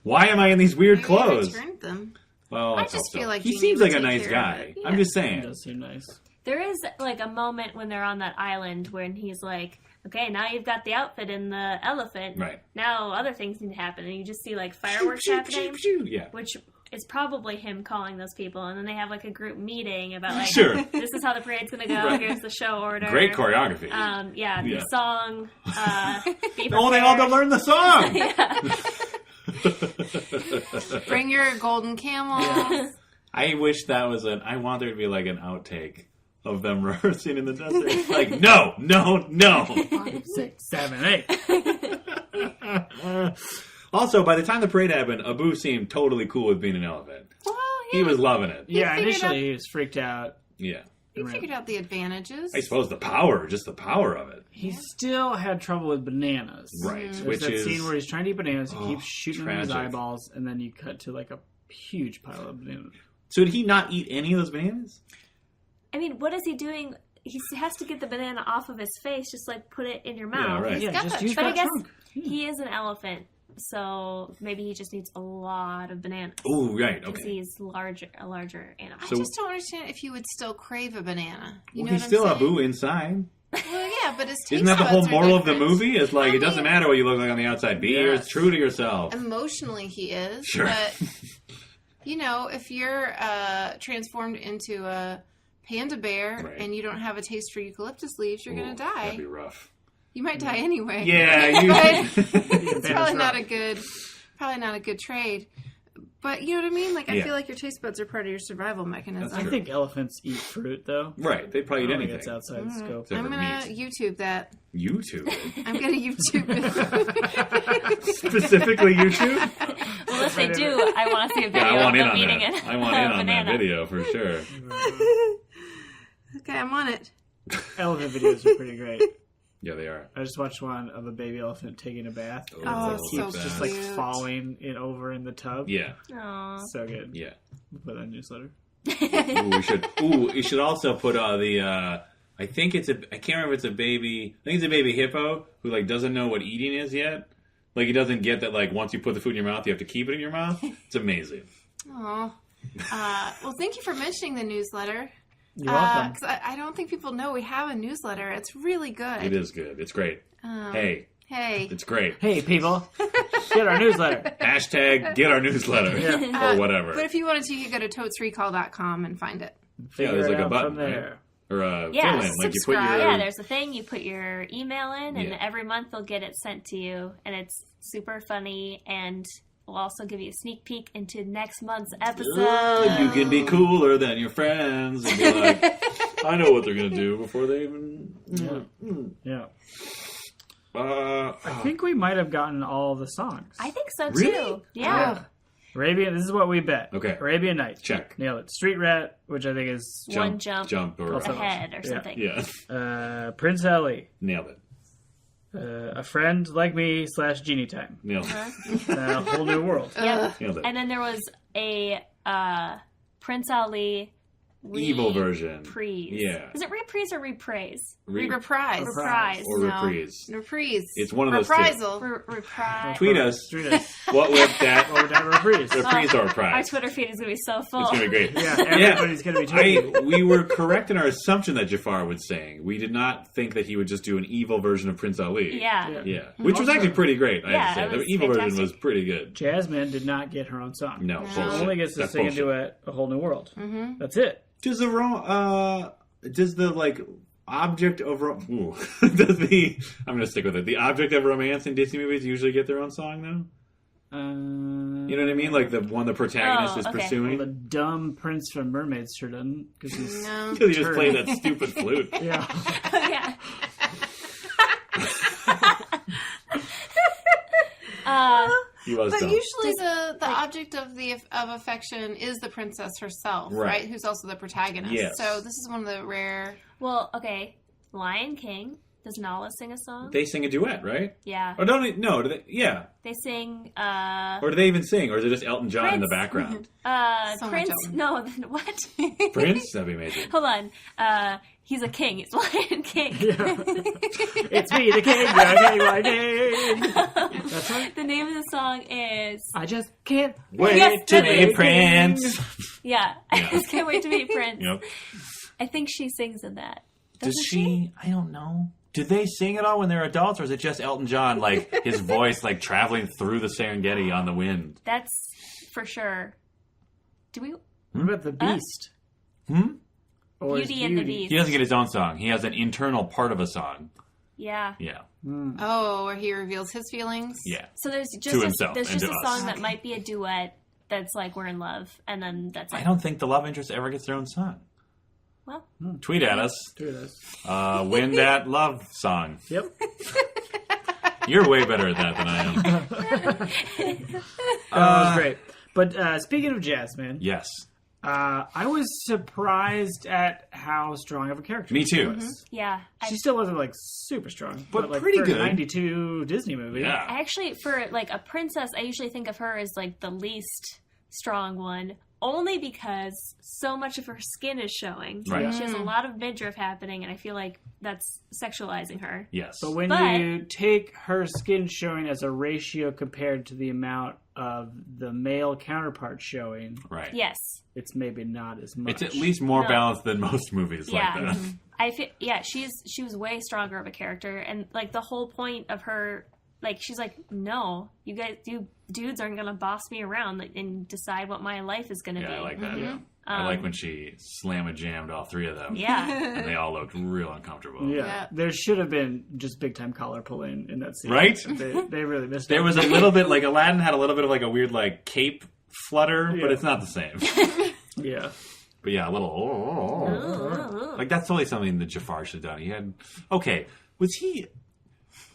Why am I in these weird Maybe clothes? He returned them. Well, I let's just hope so. feel like he Genie seems would like a take nice care of guy. it. I'm Yeah. just It saying. does seem nice. There is like a moment when they're on that island when he's like, okay, now you've got the outfit and the elephant. Right. Now other things need to happen. And you just see like fireworks happening, Yeah. which is probably him calling those people. And then they have like a group meeting about like, Sure. this is how the parade's going to go. Right. Here's the show order. Great choreography. Yeah, Yeah. the song. Be Oh, they all prepared. to learn the song. Bring your golden camel. I wish that was I want there to be like an outtake of them rehearsing in the desert. Like, no. 5, 6, 7, 8. Also, by the time the parade happened, Abu seemed totally cool with being an elephant. Well, He was loving it. Yeah, figured initially out- he was freaked out. Yeah. He figured out the advantages. I suppose the power of it. He still had trouble with bananas. Right. There's Which that is scene where he's trying to eat bananas, he keeps shooting them in his tragic. eyeballs, and then you cut to like a huge pile of bananas. So did he not eat any of those bananas? I mean, what is he doing? He has to get the banana off of his face, just like put it in your mouth. Yeah, right. He's got that use But I that guess trunk. he is an elephant, so maybe he just needs a lot of bananas. Oh, right. Because Okay. he's a larger animal. I So- just don't understand if you would still crave a banana. You know Well, he's what still I'm saying? Abu inside. Well, yeah, but his taste Isn't that the whole buds are moral of the different. movie? It's like, I it doesn't mean- matter what you look like on the outside. Be Yes. true to yourself. Emotionally, he is. Sure. But, you know, if you're transformed into a panda bear Right. and you don't have a taste for eucalyptus leaves, you're going Ooh, to die. That'd be rough. You might die anyway. Yeah, you. But it's Banana's probably not rough. a good trade. But you know what I mean? Like, I Yeah. feel like your taste buds are part of your survival mechanism. That's I true. think elephants eat fruit, though. Right, they'd probably eat I don't think anything. it's outside the scope. Except I'm for gonna meat. YouTube that. YouTube. I'm gonna YouTube it. Specifically YouTube? Well, if they do, I want to see a video Yeah, I want of in them on eating that. it. I want in on that Banana. video for sure. Okay, I'm on it. Elephant videos are pretty great. Yeah, they are. I just watched one of a baby elephant taking a bath. Oh, It so keeps just like cute. falling over in the tub. Yeah, Aw. So good. yeah. We'll put that in the newsletter. Ooh, we should. Ooh, you should also put the. I think it's a. I can't remember if it's a baby. I think it's a baby hippo who like doesn't know what eating is yet. Like he doesn't get that. Like once you put the food in your mouth, you have to keep it in your mouth. It's amazing. Oh. Well, thank you for mentioning the newsletter. You're welcome. 'Cause I don't think people know we have a newsletter. It's really good. It is good. It's great. Hey, Hey. it's great. Hey, people, get our newsletter. Hashtag get our newsletter or whatever. But if you wanted to, you could go to totesrecall.com and find it. Figure there's it like a out button, from there. Or a Yeah, fill in. Like you put subscribe. your. Yeah, there's a thing. You put your email in, and Yeah. every month they'll get it sent to you, and it's super funny, and we'll also give you a sneak peek into next month's episode. You can be cooler than your friends and be like, I know what they're gonna do before they even. Yeah. Uh, I think we might have gotten all the songs. I think so too. Really? Yeah. Arabian. This is what we bet. Okay. Arabian Nights. Check. Nailed it. Street Rat, which I think is One jump or ahead or something. yeah. Prince Ali. Nailed it. A Friend Like Me / Genie Time. Nailed it. A Whole New World. Yep. Nailed it. And then there was a Prince Ali Evil version. Reprise. Yeah. Is it reprise or reprise? Reprise. Reprise. Or reprise. Reprise. It's one of those two. Reprisal. Reprise. Tweet us. Tweet us. What would that What would that reprise? reprise or Our reprise? Twitter feed is going to be so full. It's going to be great. Yeah, everybody's going to be tweeting. We were correct in our assumption that Jafar was saying. We did not think that he would just do an evil version of Prince Ali. Yeah. Yeah. Which was actually pretty great, I have to Yeah, say. it The was evil version fantastic. was pretty good. Jasmine did not get her own song. No, She bullshit. only gets to That's sing bullshit. a duet, A Whole New World. Mm-hmm. That's it. Does the like object of ooh, does the I'm gonna stick with it. The object of romance in Disney movies usually get their own song now? You know what I mean? Like the one the protagonist is okay. pursuing. The dumb prince from Mermaids sure doesn't, because he's No. Because he just played that stupid flute. yeah. Yeah. He was But dumb. usually the object of affection is the princess herself, Right. right? Who's also the protagonist. Yes. So this is one of the rare. Well, okay. Lion King. Does Nala sing a song? They sing a duet, right? Yeah. Or don't no, do they, yeah. They sing Or do they even sing? Or is it just Elton John in the Prince. background? So much Prince. Elton. No, what? Prince? That'd be amazing. Hold on. He's a king. It's Lion King. It's me, the king, the king. That's right. The name of the song is I just can't Wait Yes, to the be Prince. yeah. I just can't wait to meet Prince. Yep. I think she sings in that. Does Doesn't she? I don't know. Did they sing it all when they're adults, or is it just Elton John, like his voice, like traveling through the Serengeti on the wind? That's for sure. Do we? What about the Beast? Or is Beauty and the Beast. He doesn't get his own song. He has an internal part of a song. Yeah. Yeah, Oh, where he reveals his feelings. yeah. So there's To just himself there's and just to a song us. that might be a duet that's like we're in love, and then that's I it. don't think the love interest ever gets their own song. Well, Tweet at us. Do this. Win that love song. Yep. You're way better at that than I am. That was great. But speaking of Jasmine, Yes. I was surprised at how strong of a character Me she too. was. yeah. She still wasn't like super strong, But like pretty for good. a 92 Disney movie. Yeah. I actually, for like a princess, I usually think of her as like the least strong one, only because so much of her skin is showing. Right. She has a lot of midriff happening, and I feel like that's sexualizing her. Yes. But when But- you take her skin showing as a ratio compared to the amount of the male counterpart showing, Right. Yes. it's maybe not as much. It's at least more No. balanced than most movies Yeah. like that. I feel she was way stronger of a character, and like the whole point of her, like she's like, no, you dudes aren't gonna boss me around and decide what my life is gonna be. Yeah, I like that. Yeah. I like when she slamma-jammed all three of them. Yeah. And they all looked real uncomfortable. Yeah. Yeah. There should have been just big time collar pulling in that scene. Right? They really missed There it. was a little bit, like Aladdin had a little bit of like a weird like cape flutter, but Yeah. it's not the same. Yeah. But yeah, a little. Like that's totally something that Jafar should have done. He had. Okay,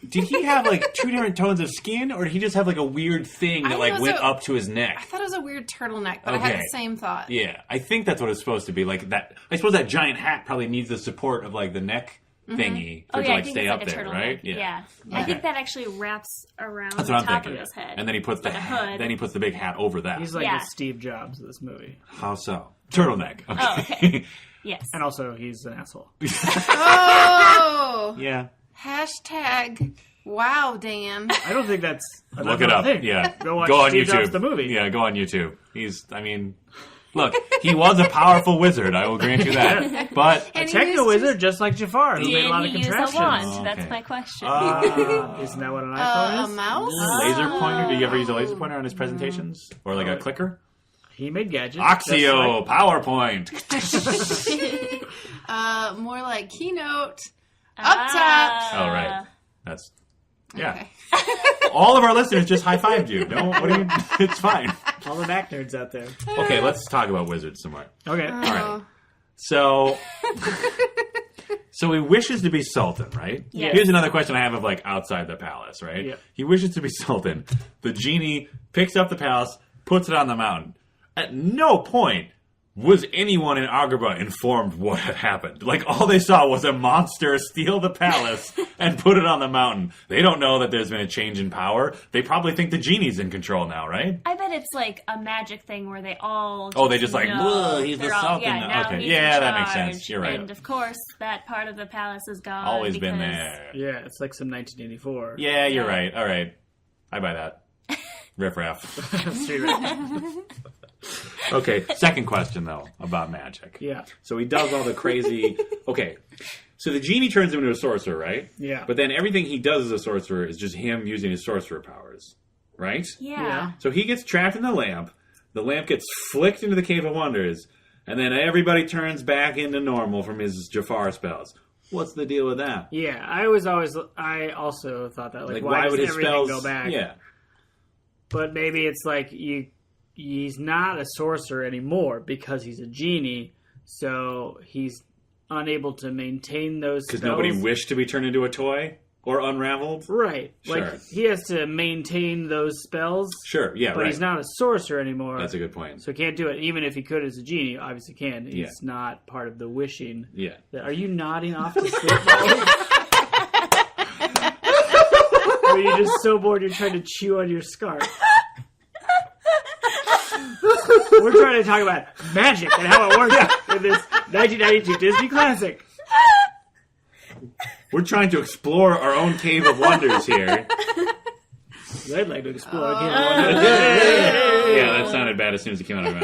did he have like two different tones of skin, or did he just have like a weird thing I that think like it was went a- up to his I neck? thought it was a weird turtleneck, but I had Okay. the same thought. Yeah, I think that's what it's supposed to be. Like that. I suppose that giant hat probably needs the support of like the neck thingy for Oh it yeah, to I like think stay it's up like a there, turtleneck. right? Yeah. I Okay. think that actually wraps around That's the what I'm top thinking. of his head. And then he puts the like a hood. then he puts the big hat over that. He's like Yeah. the Steve Jobs of this movie. How so? Turtleneck. Okay. Oh, okay. Yes. And also, he's an asshole. Oh! Yeah. Hashtag wow, Dan. I don't think that's a Look it up. thing. Yeah. Go watch on Steve YouTube. Jobs the movie. Yeah, go on YouTube. Look, he was a powerful wizard, I will grant you that. But A And he techno used wizard, just like Jafar, who made a lot Did of he use a contraptions. wand? That's Okay. my question. Isn't that what an iPhone A is? mouse? laser pointer? Did you ever use a laser pointer on his presentations? Or like a clicker? He made gadgets. Oxio, PowerPoint. More like keynote. Up top. Oh, right. That's, yeah. Okay. All of our listeners just high-fived you. No, what do you, it's fine. Just like all the back nerds out there. Okay, let's talk about wizards some more. Okay. All right. So he wishes to be sultan, right? Yes. Here's another question I have of like outside the palace, right? Yeah. He wishes to be sultan. The genie picks up the palace, puts it on the mountain. At no point was anyone in Agrabah informed what had happened. Like, all they saw was a monster steal the palace and put it on the mountain. They don't know that there's been a change in power. They probably think the genie's in control now, right? I bet it's like a magic thing where they all they just like, know. he's the They're all, something. yeah, now Okay, he's yeah, in that makes charge. sense. You're right. And of course, that part of the palace is gone. Always been because- there. Yeah, it's like some 1984. Yeah, you're right. All right. I buy that. Riff raff. Street Raff. Okay, second question, though, about magic. Yeah. So he does all the crazy... Okay, so the genie turns him into a sorcerer, right? Yeah. But then everything he does as a sorcerer is just him using his sorcerer powers, right? Yeah. So he gets trapped in the lamp gets flicked into the Cave of Wonders, and then everybody turns back into normal from his Jafar spells. What's the deal with that? Yeah, I also thought that. Like why would does his everything spells go back? Yeah. But maybe it's like he's not a sorcerer anymore because he's a genie, so he's unable to maintain those spells. Because nobody wished to be turned into a toy or unraveled? Right. Sure. Like, he has to maintain those spells. Sure, yeah, But right. he's not a sorcerer anymore. That's a good point. So he can't do it. Even if he could as a genie, obviously can. He's Yeah. not part of the wishing. Yeah. Are you nodding off to sleep, Molly? Or are you just so bored you're trying to chew on your scarf? We're trying to talk about magic and how it works in this 1992 Disney classic. We're trying to explore our own Cave of Wonders here. I'd like to explore again. Yeah, that sounded bad as soon as it came out of my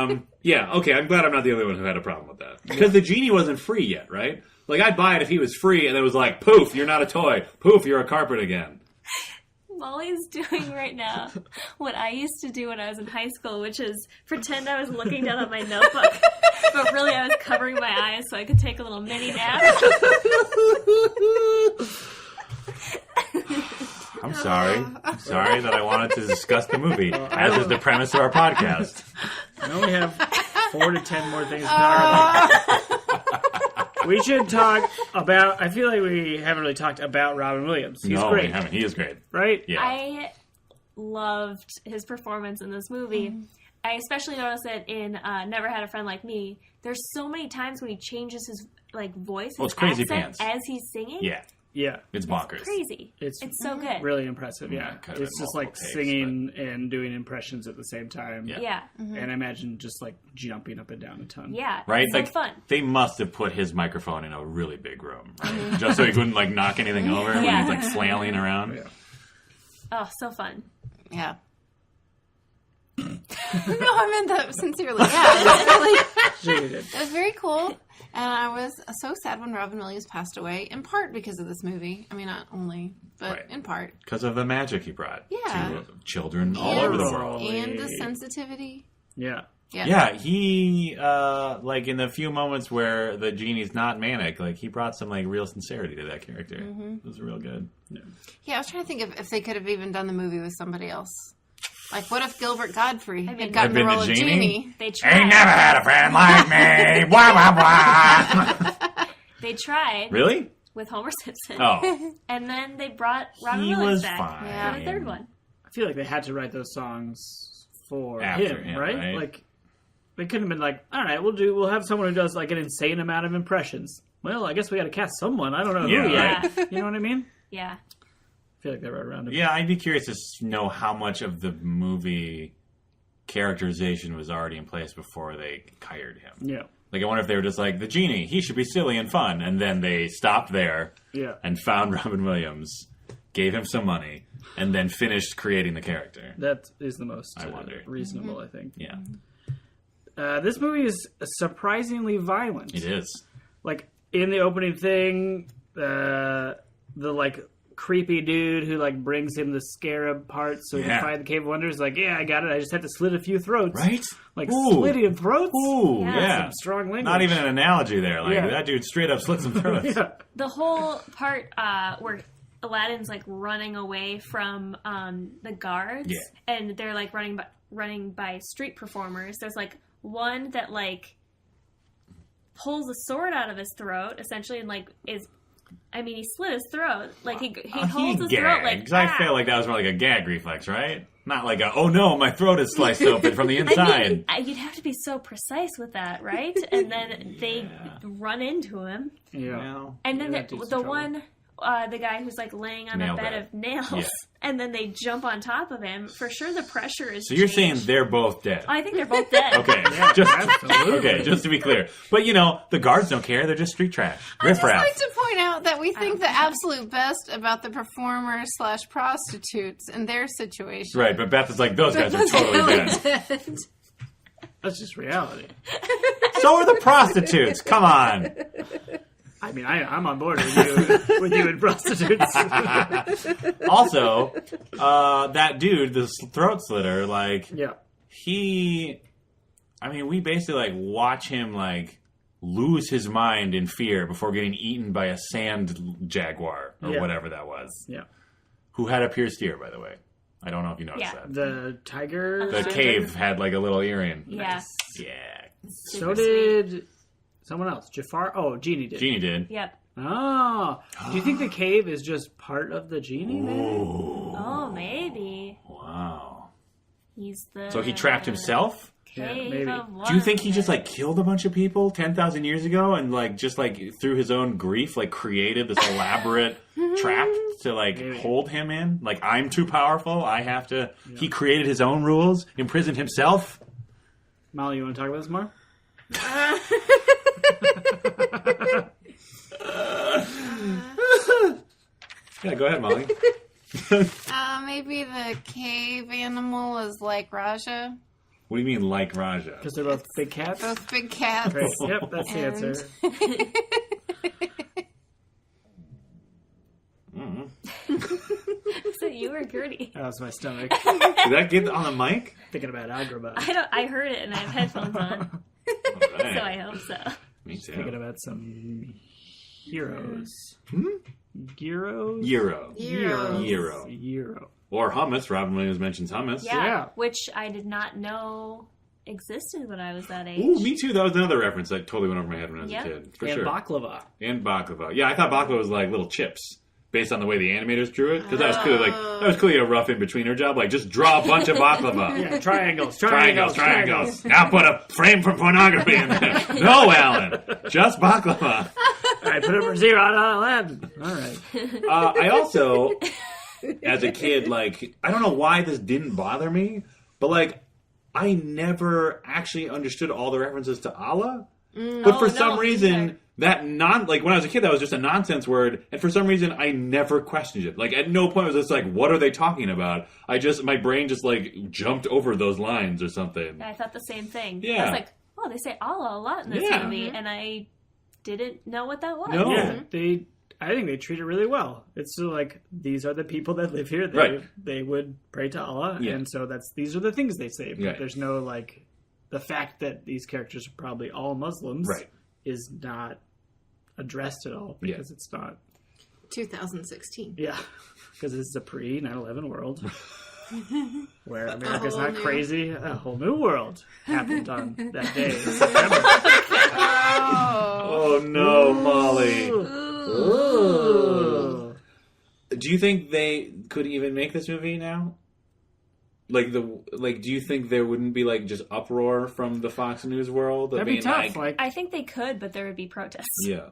mouth. Yeah, okay, I'm glad I'm not the only one who had a problem with that. Because the genie wasn't free yet, right? Like, I'd buy it if he was free and it was like, poof, you're not a toy. Poof, you're a carpet again. Molly's doing right now what I used to do when I was in high school, which is pretend I was looking down at my notebook, but really I was covering my eyes so I could take a little mini nap. I'm sorry. I'm sorry that I wanted to discuss the movie, as is the premise of our podcast. I only have 4 to 10 more things to talk about. We should talk about... I feel like we haven't really talked about Robin Williams. He's great. We haven't. He is great. Right? Yeah. I loved his performance in this movie. I especially noticed it in Never Had a Friend Like Me. There's so many times when he changes his voice, his it's crazy accent pants. as he's singing. Yeah. Yeah. It's bonkers. Crazy. It's so good. really impressive, yeah. Could have It's been just like multiple takes, singing and doing impressions at the same time. Yeah. Yeah. And I imagine just like jumping up and down a ton. Yeah. Right? It's so Like, fun. they must have put his microphone in a really big room, right? Just so he couldn't, like, knock anything over when Yeah. he's, like, flailing around. Yeah. Oh, so fun. Yeah. No, I meant that sincerely. Yeah, Sure you did. it was very cool. And I was so sad when Robin Williams passed away, in part because of this movie. I mean, not only, but Right. in part. Because of the magic he brought Yeah. to children all And- over the world. And the sensitivity. Yeah. Yeah. Yeah, he, like, in the few moments where the genie's not manic, like, he brought some, like, real sincerity to that character. It was real good. Yeah, I was trying to think if they could have even done the movie with somebody else. Like, what if Gilbert Godfrey had gotten Had the been role the of genie? Genie? They tried. Ain't never had a friend like me. Wah, wah, wah. They tried Really? with Homer Simpson. Oh. And then they brought Robin He Williams was back fine. Yeah. for the third one. I feel like they had to write those songs for After him, him, right? right? Like, they couldn't have been like, all right, we'll have someone who does like an insane amount of impressions. Well, I guess we got to cast someone. I don't know Yeah, who yet. right. You know what I mean? Yeah. I feel like they wrote around him. Yeah, I'd be curious to know how much of the movie characterization was already in place before they hired him. Yeah. Like, I wonder if they were just like, the genie, he should be silly and fun. And then they stopped there Yeah. and found Robin Williams, gave him some money, and then finished creating the character. That is the most I wonder. reasonable, I think. Yeah, This movie is surprisingly violent. it is. Like, in the opening thing, the like creepy dude who like brings him the scarab part so he Yeah. can find the Cave of Wonders, like, yeah, I got it. I just had to slit a few throats. Right? Like, Ooh. slitting throats? Ooh, Yeah. yeah. Some strong language. Not even an analogy there. Like, Yeah. that dude straight up slit some throats. Yeah. The whole part where Aladdin's like running away from the guards, Yeah. and they're like running by street performers. There's like one that like pulls a sword out of his throat, essentially, and like he slit his throat. Like he holds his throat like gags. I feel like that was more like a gag reflex, right? Not like oh no, my throat is sliced open from the inside. I mean, you'd have to be so precise with that, right? And then they run into him. Yeah. Well, And then that dude's in the trouble. one, the guy who's like laying on Nail a bed bed. of nails, Yeah. and then they jump on top of him. For sure, the pressure is. so you're changed. saying they're both dead? I think they're both dead. Okay, just to be clear. But the guards don't care. They're just street trash. I'd just Riffraff. like to point out that we think the absolute best about the performers / prostitutes and their situation. Right, but Beth is like, those guys are totally dead. That's just reality. So are the prostitutes. Come on. I mean, I'm on board with you and prostitutes. Also, that dude, this throat slitter, like, Yeah. we basically, watch him, lose his mind in fear before getting eaten by a sand jaguar, or whatever that was. Yeah. Who had a pierced ear, by the way. I don't know if you noticed Yeah. that. The tiger. The cave had, a little earring. Yeah. Yeah. So did someone else. Jafar. Oh, Genie did. Genie did. Yep. Oh. Do you think the cave is just part of the genie, maybe? Oh, maybe Wow. he's the. So he trapped himself? Cave maybe. of Do you think he just Wonder. killed a bunch of people 10,000 years ago and through his own grief created this elaborate trap to hold him in? I'm too powerful. I have to. Yeah. He created his own rules, imprisoned himself. Molly, you want to talk about this more? Yeah, go ahead, Molly. Maybe the cave animal is like Raja. What do you mean, like Raja? Because they're both big cats. Both big cats. Great. Yep, that's the answer. Is it you or Gertie? That was my stomach. Did that get on the mic? Thinking about Agrabah. I heard it and I have headphones on, All right. so I hope so. Me too. Thinking about some heroes. Gyros? Gyro. Gyros. Gyro. Gyro. Or hummus. Robin Williams mentions hummus. Yeah. Which I did not know existed when I was that age. Ooh, me too. That was another reference that totally went over my head when I was Yep. a kid. For And sure. baklava. And baklava. Yeah, I thought baklava was like little chips. Based on the way the animators drew it, because that was clearly a rough in betweener job. Just draw a bunch of baklava. Yeah, triangles. Triangles. Now put a frame for pornography in there. No, Alan, just baklava. All right, put it for zero on Aladdin. All right. I also, as a kid, I don't know why this didn't bother me, but I never actually understood all the references to Allah. But for some reason, that when I was a kid, that was just a nonsense word, and for some reason, I never questioned it. At no point was this what are they talking about? My brain just jumped over those lines or something. I thought the same thing. Yeah. I was like, oh, they say Allah a lot in this Yeah. movie, and I didn't know what that was. No. Yeah, I think they treat it really well. It's still these are the people that live here. Right. They would pray to Allah, Yeah. and so these are the things they say. But Right. there's no the fact that these characters are probably all Muslims Right. is not addressed at all because it's not. 2016. Yeah, because this is a pre 9/11 world where America's not crazy. A whole new world happened on that day in September. Oh no, Molly. Ooh. Do you think they could even make this movie now? Do you think there wouldn't be just uproar from the Fox News world? That'd be tough. I think they could, but there would be protests. Yeah,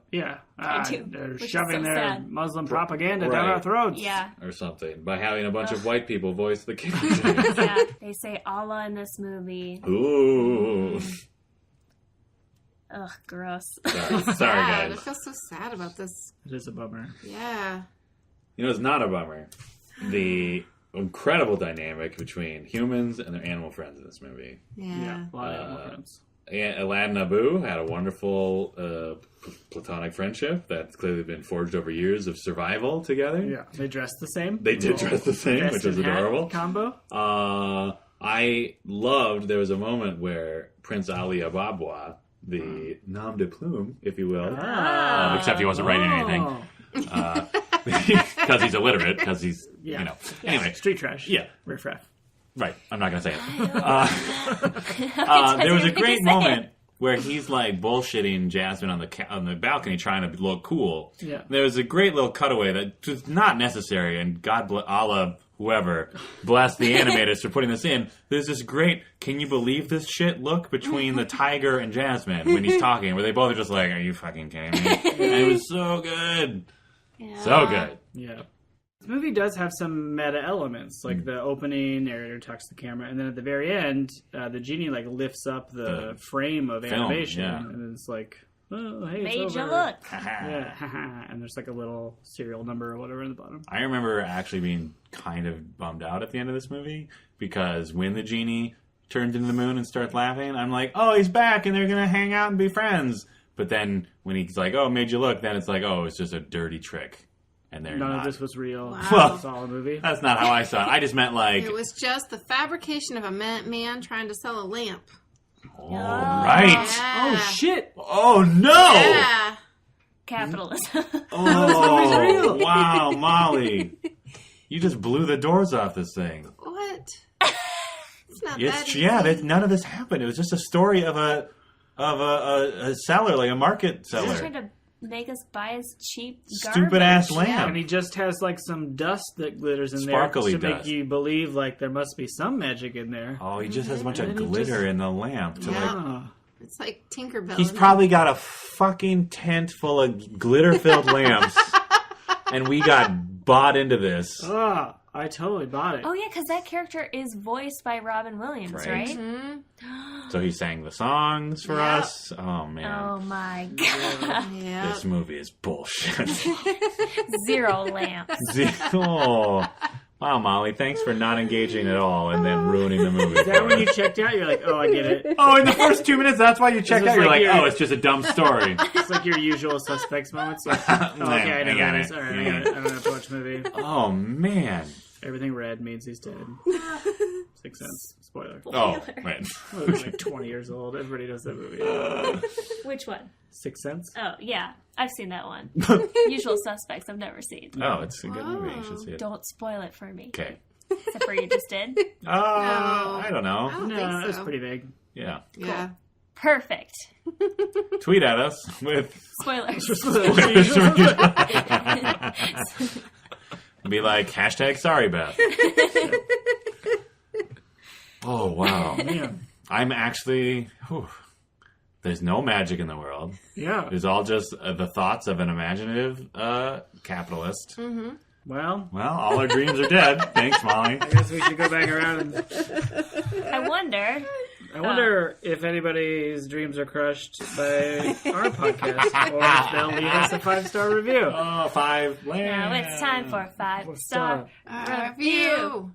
I do, they're which is shoving so their sad. Muslim propaganda Right. down our throats. Yeah. or something by having a bunch of white people voice the characters. Yeah. They say Allah in this movie. Ooh, Ugh, gross. sorry I guys. feel so sad about this. It is a bummer. Yeah. It's not a bummer. The incredible dynamic between humans and their animal friends in this movie. Yeah. A lot of animal friends. And Aladdin and Abu had a wonderful platonic friendship that's clearly been forged over years of survival together. Yeah, they dress the same. They did dress the same, Vest which is and hat adorable. combo. I loved, there was a moment where Prince Ali Ababwa, the nom de plume, if you will, except he wasn't writing anything, because he's illiterate, because he's, Anyway, Street trash. Yeah. Riffraff. right, I'm not going to say it. There was a great moment where he's bullshitting Jasmine on the balcony trying to look cool. Yeah. There was a great little cutaway that was not necessary, and Allah whoever, bless the animators for putting this in. There's this great, can you believe this shit look between the tiger and Jasmine when he's talking, where they both are just like, are you fucking kidding me? And it was so good. Yeah. So good. Yeah. This movie does have some meta elements, like the opening, narrator talks to the camera, and then at the very end, the genie like lifts up the frame of film, animation, yeah. and it's like, oh, hey, Made it's you over. look. Yeah, and there's like a little serial number or whatever in the bottom. I remember actually being kind of bummed out at the end of this movie, because when the genie turns into the moon and starts laughing, I'm like, oh, he's back, and they're going to hang out and be friends. But then when he's like, oh, made you look, then it's like, oh, it's just a dirty trick. And they're None not. of this was real. Wow. It's all a movie. That's not how I saw it. I just meant like, It was just the fabrication of a man trying to sell a lamp. oh, right. Yeah. Oh, shit! Oh, no! Yeah. Capitalism. Oh, real. wow, Molly. You just blew the doors off this thing. What? It's not that It's, easy. yeah, none of this happened. It was just a story of a seller, like a market He's seller. trying to make us buy his cheap Stupid ass garbage. lamp. And he just has like some dust that glitters in Sparkly there to dust. make you believe like there must be some magic in there. Oh, he just has a bunch of And he glitter just- in the lamp. To like, Oh. It's like Tinkerbell. he's probably got a fucking tent full of glitter-filled lamps, and we got bought into this. Oh, I totally bought it. Oh yeah, because that character is voiced by Robin Williams, Right. right? Mhm. So he sang the songs for Yeah. us. Oh man, Oh my god. Yeah. this movie is bullshit. 0 lamps. Oh. Wow, Molly, thanks for not engaging at all and then ruining the movie. Is that when you checked out? You're like, oh, I get it. Oh, in the first 2 minutes, that's why you checked This out. is You're like like, your- oh, it's just a dumb story. It's like your usual suspects moments. Like, oh, okay, I know I got this. it. All right, I got it. I don't have to watch the movie. Oh, man. Everything red means he's dead. 6 Sense. Spoiler. Oh, right. Well, it was like 20 years old. Everybody knows that movie. Which one? 6 Sense? Oh yeah, I've seen that one. Usual Suspects. I've never seen. Oh, it's a good movie. You should see it. Don't spoil it for me. Okay. Except for you just did. I don't know. I don't No, think it's so. pretty big. Yeah. Yeah. Perfect. Tweet at us with... Spoilers. Be like, hashtag sorry, Beth. Oh, wow. Man. I'm actually... whew. There's no magic in the world. Yeah. It's all just the thoughts of an imaginative capitalist. Mm-hmm. Well, Well, all our dreams are dead. Thanks, Molly. I guess we should go back around and... I wonder. I wonder if anybody's dreams are crushed by our podcast, or if they'll leave us a 5-star review. Oh, 5 land. Now it's time for a 5-star Review.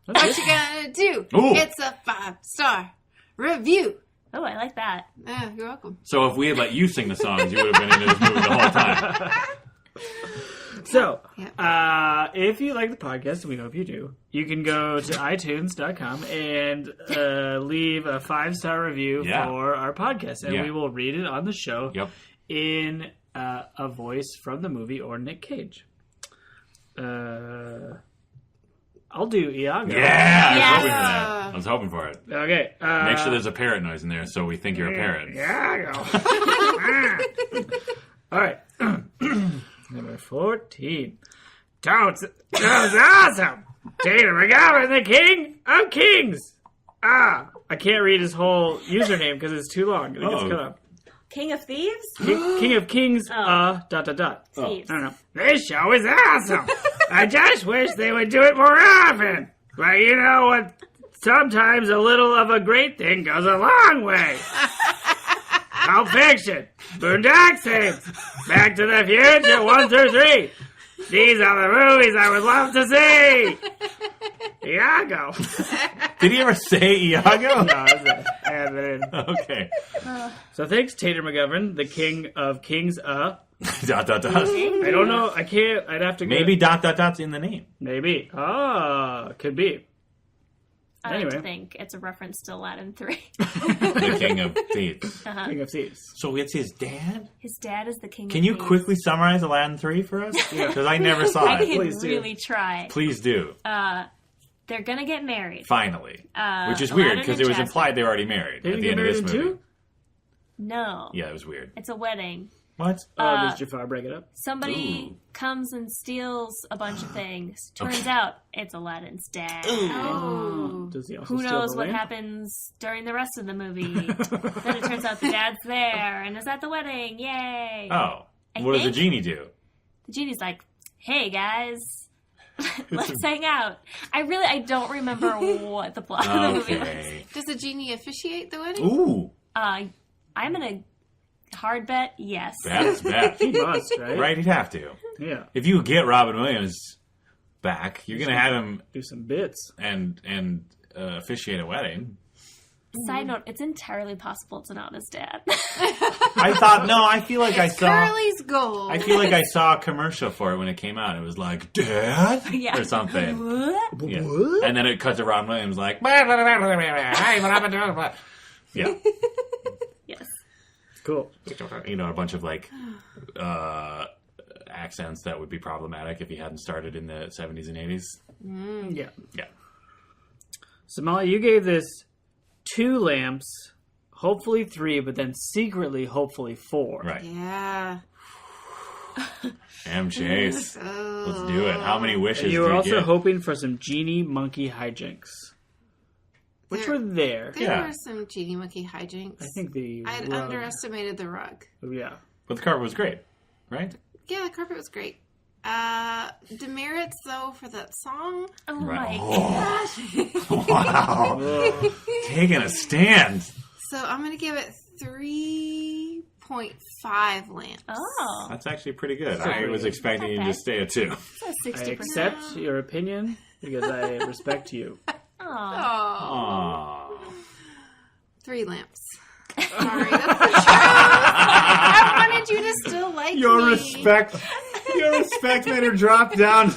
That's What it. you gonna do? Ooh. It's a 5-star review. Oh, I like that. Yeah, you're welcome. So if we had let you sing the songs, you would have been into this movie the whole time. So, Yeah. if you like the podcast, and we hope you do, you can go to iTunes.com and leave a 5-star review Yeah. for our podcast, and Yeah. we will read it on the show Yep. in a voice from the movie or Nick Cage. I'll do Iago. Yeah, I was hoping for that. Okay. Make sure there's a parrot noise in there so we think you're a parrot. Iago. All right. Number 14. Totes awesome. Tatum McGovern, the king of kings. I can't read his whole username because it's too long. It gets Oh. cut off. King of Thieves? King of kings, Oh. dot. Thieves. I don't know. This show is awesome. I just wish they would do it more often. But you know what? Sometimes a little of a great thing goes a long way. Pulp Fiction, Boondock Saints, Back to the Future 1 through 3. These are the movies I would love to see. Iago. Did he ever say Iago? No, that's it. I have it in. Okay. So thanks, Tater McGovern, the king of kings. Dot. I don't know. I can't. I'd have to go. Maybe ... dot's in the name. Maybe. Could be. I like Anyway. to think it's a reference to Aladdin 3. The King of Thieves. King of Thieves. So it's his dad? His dad is the king Can of you Thieves. quickly summarize Aladdin 3 for us? Yeah. Because I never saw I it. can Please do. really try. Please do. They're gonna get married. Finally. Which is weird Aladdin because and it was Jasmine. implied they were already married They at didn't the get end of married this in movie. 2? No. Yeah, it was weird. It's a wedding. What? Does Jafar break it up? Somebody Ooh. comes and steals a bunch of things. Turns out it's Aladdin's dad. Oh. Does he also Who steal knows the what lamp? happens during the rest of the movie? Then it turns out the dad's there and is at the wedding. Yay! Oh. I What does the think- genie do? The genie's like, "Hey guys, let's hang out." I don't remember what the plot of the movie was. Okay. Does the genie officiate the wedding? Ooh. I'm gonna hard bet yes. That's bad. He must, right? Right, he'd have to. Yeah. If you get Robin Williams back, you're going to have him Do some bits. and officiate a wedding. Side note: it's entirely possible it's not his dad. I feel like I saw... Curly's gold. I feel like I saw a commercial for it when it came out. It was like, Dad? Yeah. Or something. What? Yeah. What? And then it cut to Robin Williams like... Yeah. Yes. Cool. You know, a bunch of like accents that would be problematic if he hadn't started in the 70s and 80s. Yeah. Yeah. So, Molly, you gave this 2 lamps, hopefully 3, but then secretly, hopefully 4. Right. Yeah. M. Chase. Oh. Let's do it. How many wishes And you do were you also get? hoping for some genie monkey hijinks, which There- were there. There Yeah. were some genie monkey hijinks. I think the I had rug- underestimated the rug. Yeah. But the carpet was great, right? Yeah, the carpet was great. Demerits, though, for that song. Oh Right. my Oh. Wow. Taking a stand. So I'm going to give it 3.5 lamps. Oh, That's actually pretty good. Still I pretty was good. expecting you to Not just stay at 2. that's I 60%. accept your opinion because I respect you. Oh. Aww. 3 lamps. Sorry, that's the truth. I wanted you to still like me. Your respect made her drop down. No,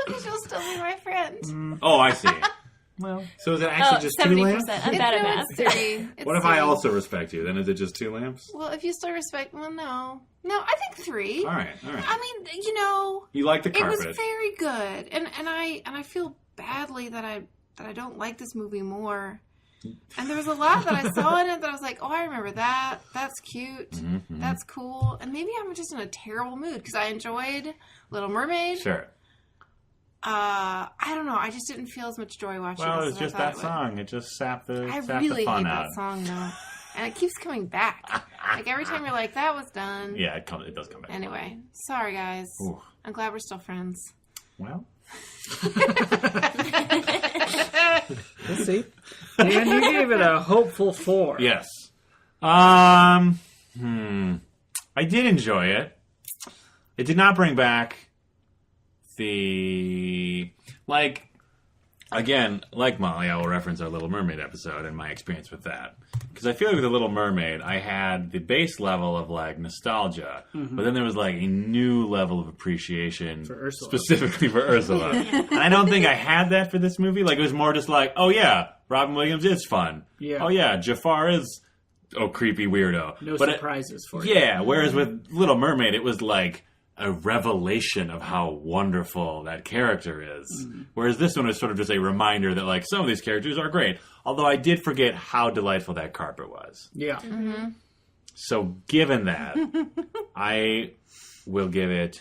because you'll still be my friend. Oh, I see. Well, So is it actually Oh, just 2 70%. lamps? I'm bad at No, math. it's 3. It's What if I 3. also respect you? Then is it just 2 lamps? Well, if you still respect... Well, no. No, I think 3. All right. I mean, you know... You like the It was carpet. very good, and I feel badly that I don't like this movie more. And there was a lot that I saw in it that I was like, oh, I remember that. That's cute. Mm-hmm. That's cool. And maybe I'm just in a terrible mood because I enjoyed Little Mermaid. Sure. I don't know. I just didn't feel as much joy watching Well, this it's as just I thought that it would. song. It just sapped the I sapped really the fun hate out. that song though, and it keeps coming back. Like every time you're like, "That was done." Yeah, it does come back. Anyway, sorry guys. Ooh. I'm glad we're still friends. Well, we'll see. And you gave it a hopeful 4. yes. I did enjoy it. It did not bring back the again, like Molly, I will reference our Little Mermaid episode and my experience with that. Because I feel like with the Little Mermaid, I had the base level of like nostalgia, but then there was like a new level of appreciation For Ursula. specifically for Ursula. And I don't think I had that for this movie. Like it was more just like, oh yeah, Robin Williams is fun. Yeah. Oh yeah, Jafar is creepy weirdo. No But surprises for you. yeah, whereas with Little Mermaid, it was like a revelation of how wonderful that character is. Whereas this one was sort of just a reminder that like some of these characters are great. Although I did forget how delightful that carpet was. Yeah. So given that, I will give it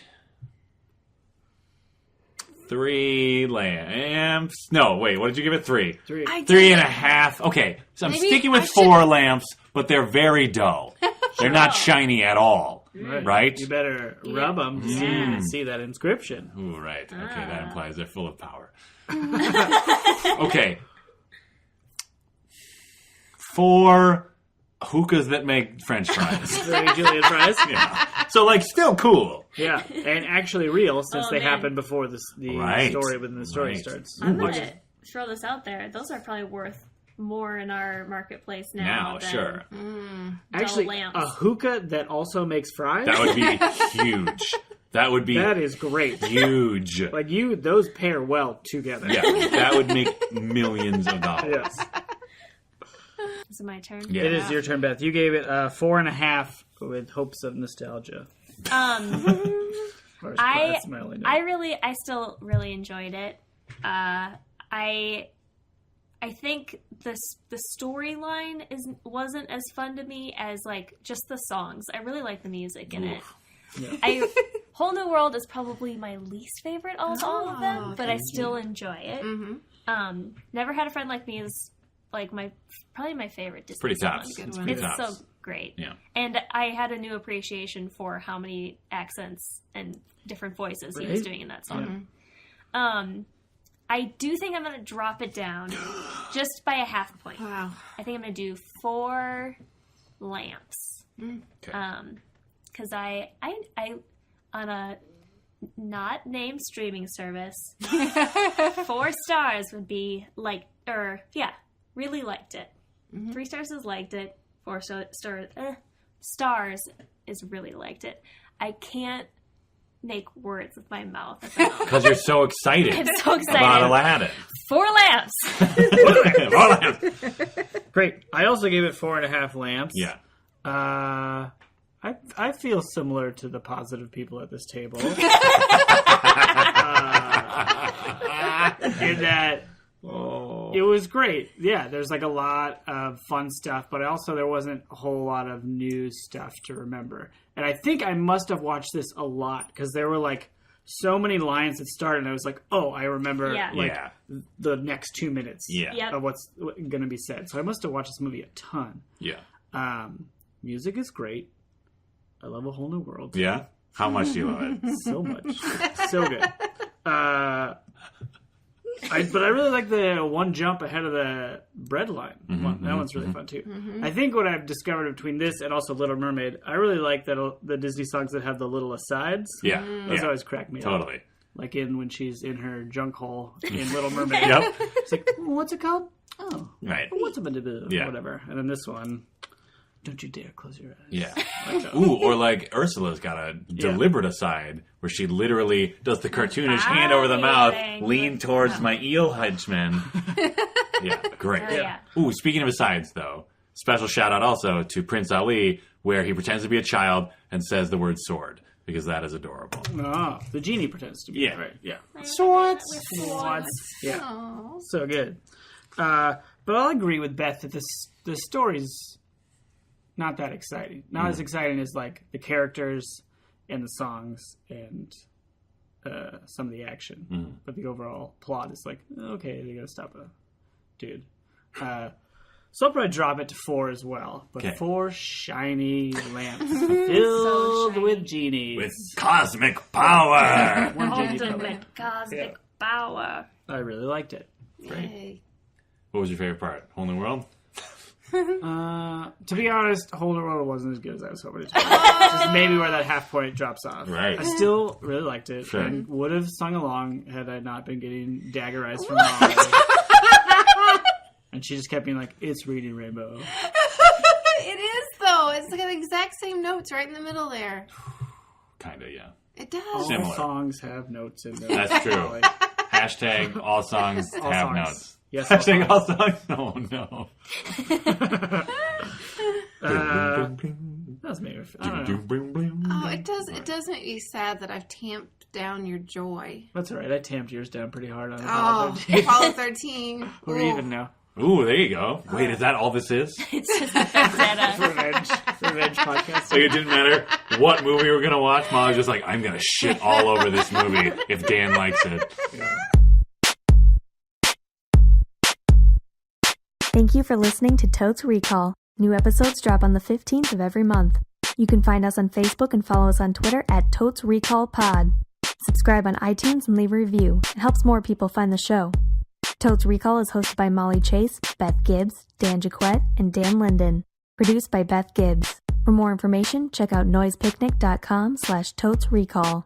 3 lamps. No, wait, what did you give it? 3. 3. I did 3.5. Okay, so I'm Maybe sticking with I 4 lamps, but they're very dull. They're not shiny at all. Right? You better rub them to Yeah. see that inscription. Ooh, right. Okay, that implies they're full of power. Okay. 4 hookahs that make French fries. Very Julian fries. Yeah. So, like, still cool. Yeah, and actually real since Oh, they man. happen before the Right. story when the story Right. starts. I'm gonna throw this out there. Those are probably worth more in our marketplace now. Now, than sure. Actually, lamps. a hookah that also makes fries. That would be huge. That would be That is great. huge. Like those pair well together. Yeah, that would make millions of dollars. Yes. Is it my turn? Yeah. It is your turn, Beth. You gave it 4.5 with hopes of nostalgia. Or that's my only note. I still really enjoyed it. I I think the storyline wasn't as fun to me as like just the songs. I really like the music in it. Yeah. Whole New World is probably my least favorite of all of them, but I still enjoy it. Mm-hmm. Never Had a Friend Like Me is like probably my favorite Disney Pretty song. tops. Good one. Pretty It's tops. so great. Yeah. And I had a new appreciation for how many accents and different voices he was doing in that song. I do think I'm going to drop it down just by a half point. Wow. I think I'm going to do 4 lamps. Okay. Because I on a not named streaming service, 4 stars would be like, really liked it. 3 stars is liked it. 4 stars is really liked it. I can't make words with my mouth at the moment. Because you're so excited. I'm so excited. About Aladdin. 4 lamps. 4 lamps. Great. I also gave it 4.5 lamps. Yeah. I feel similar to the positive people at this table. In that it was great. Yeah, there's like a lot of fun stuff, but also there wasn't a whole lot of new stuff to remember. And I think I must have watched this a lot because there were like so many lines that started and I was like, oh, I remember the next 2 minutes of what's going to be said. So I must have watched this movie a ton. Yeah. Music is great. I love A Whole New World. Yeah? How much do you love it? So much. So good. But I really like the one jump ahead of the bread line. That one's really fun too. I think what I've discovered between this and also Little Mermaid, I really like that the Disney songs that have the little asides. Yeah. Those always crack me up. Totally. Like when she's in her junk hole in Little Mermaid. Yep. It's like, what's it called? Oh. Right. What's up in the Yeah. whatever. And then this one, don't you dare close your eyes. Yeah. Ooh, or like Ursula's got a deliberate aside where she literally does the cartoonish hand over the mouth, lean towards my eel henchman. Yeah, great. Yeah. Ooh, speaking of asides though, special shout out also to Prince Ali where he pretends to be a child and says the word sword because that is adorable. Oh, the genie pretends to be. Yeah. Right. Yeah. Swords. Yeah. Aww. So good. But I'll agree with Beth that the story's not that exciting. Not as exciting as like the characters and the songs and some of the action. But the overall plot is like, okay, they gotta stop a dude. So I'll probably drop it to 4 as well. But 4 shiny lamps filled with genies. With cosmic power. One genie probably. Ultimate cosmic power. I really liked it. Yay. What was your favorite part? Whole New World? To be honest, Whole New World wasn't as good as I was hoping it to be. Just maybe where that half point drops off. Right. I still really liked it Sure. and would have sung along had I not been getting dagger eyes from Molly. And she just kept being like, it's Reading Rainbow. It is, though. It's got the exact same notes right in the middle there. Kinda, yeah. It does. All Similar. songs have notes in them. That's true. Molly. Hashtag all songs All have songs. notes. Yes, all Hashtag songs. all songs? Oh no. That's maybe. I don't know. Oh, it does make me sad that I've tamped down your joy. That's all right. I tamped yours down pretty hard on Oh, it. Apollo 13. We're Ooh. even now. Ooh, there you go. Wait, is that all this is? It's just a vendetta. Revenge podcast. Like it didn't matter what movie we were gonna watch. Mom was just like, I'm gonna shit all over this movie if Dan likes it. Thank you for listening to Totes Recall. New episodes drop on the 15th of every month. You can find us on Facebook and follow us on Twitter at Totes Recall Pod. Subscribe on iTunes and leave a review. It helps more people find the show. Totes Recall is hosted by Molly Chase, Beth Gibbs, Dan Jaquette, and Dan Linden. Produced by Beth Gibbs. For more information, check out noisepicnic.com/totesrecall.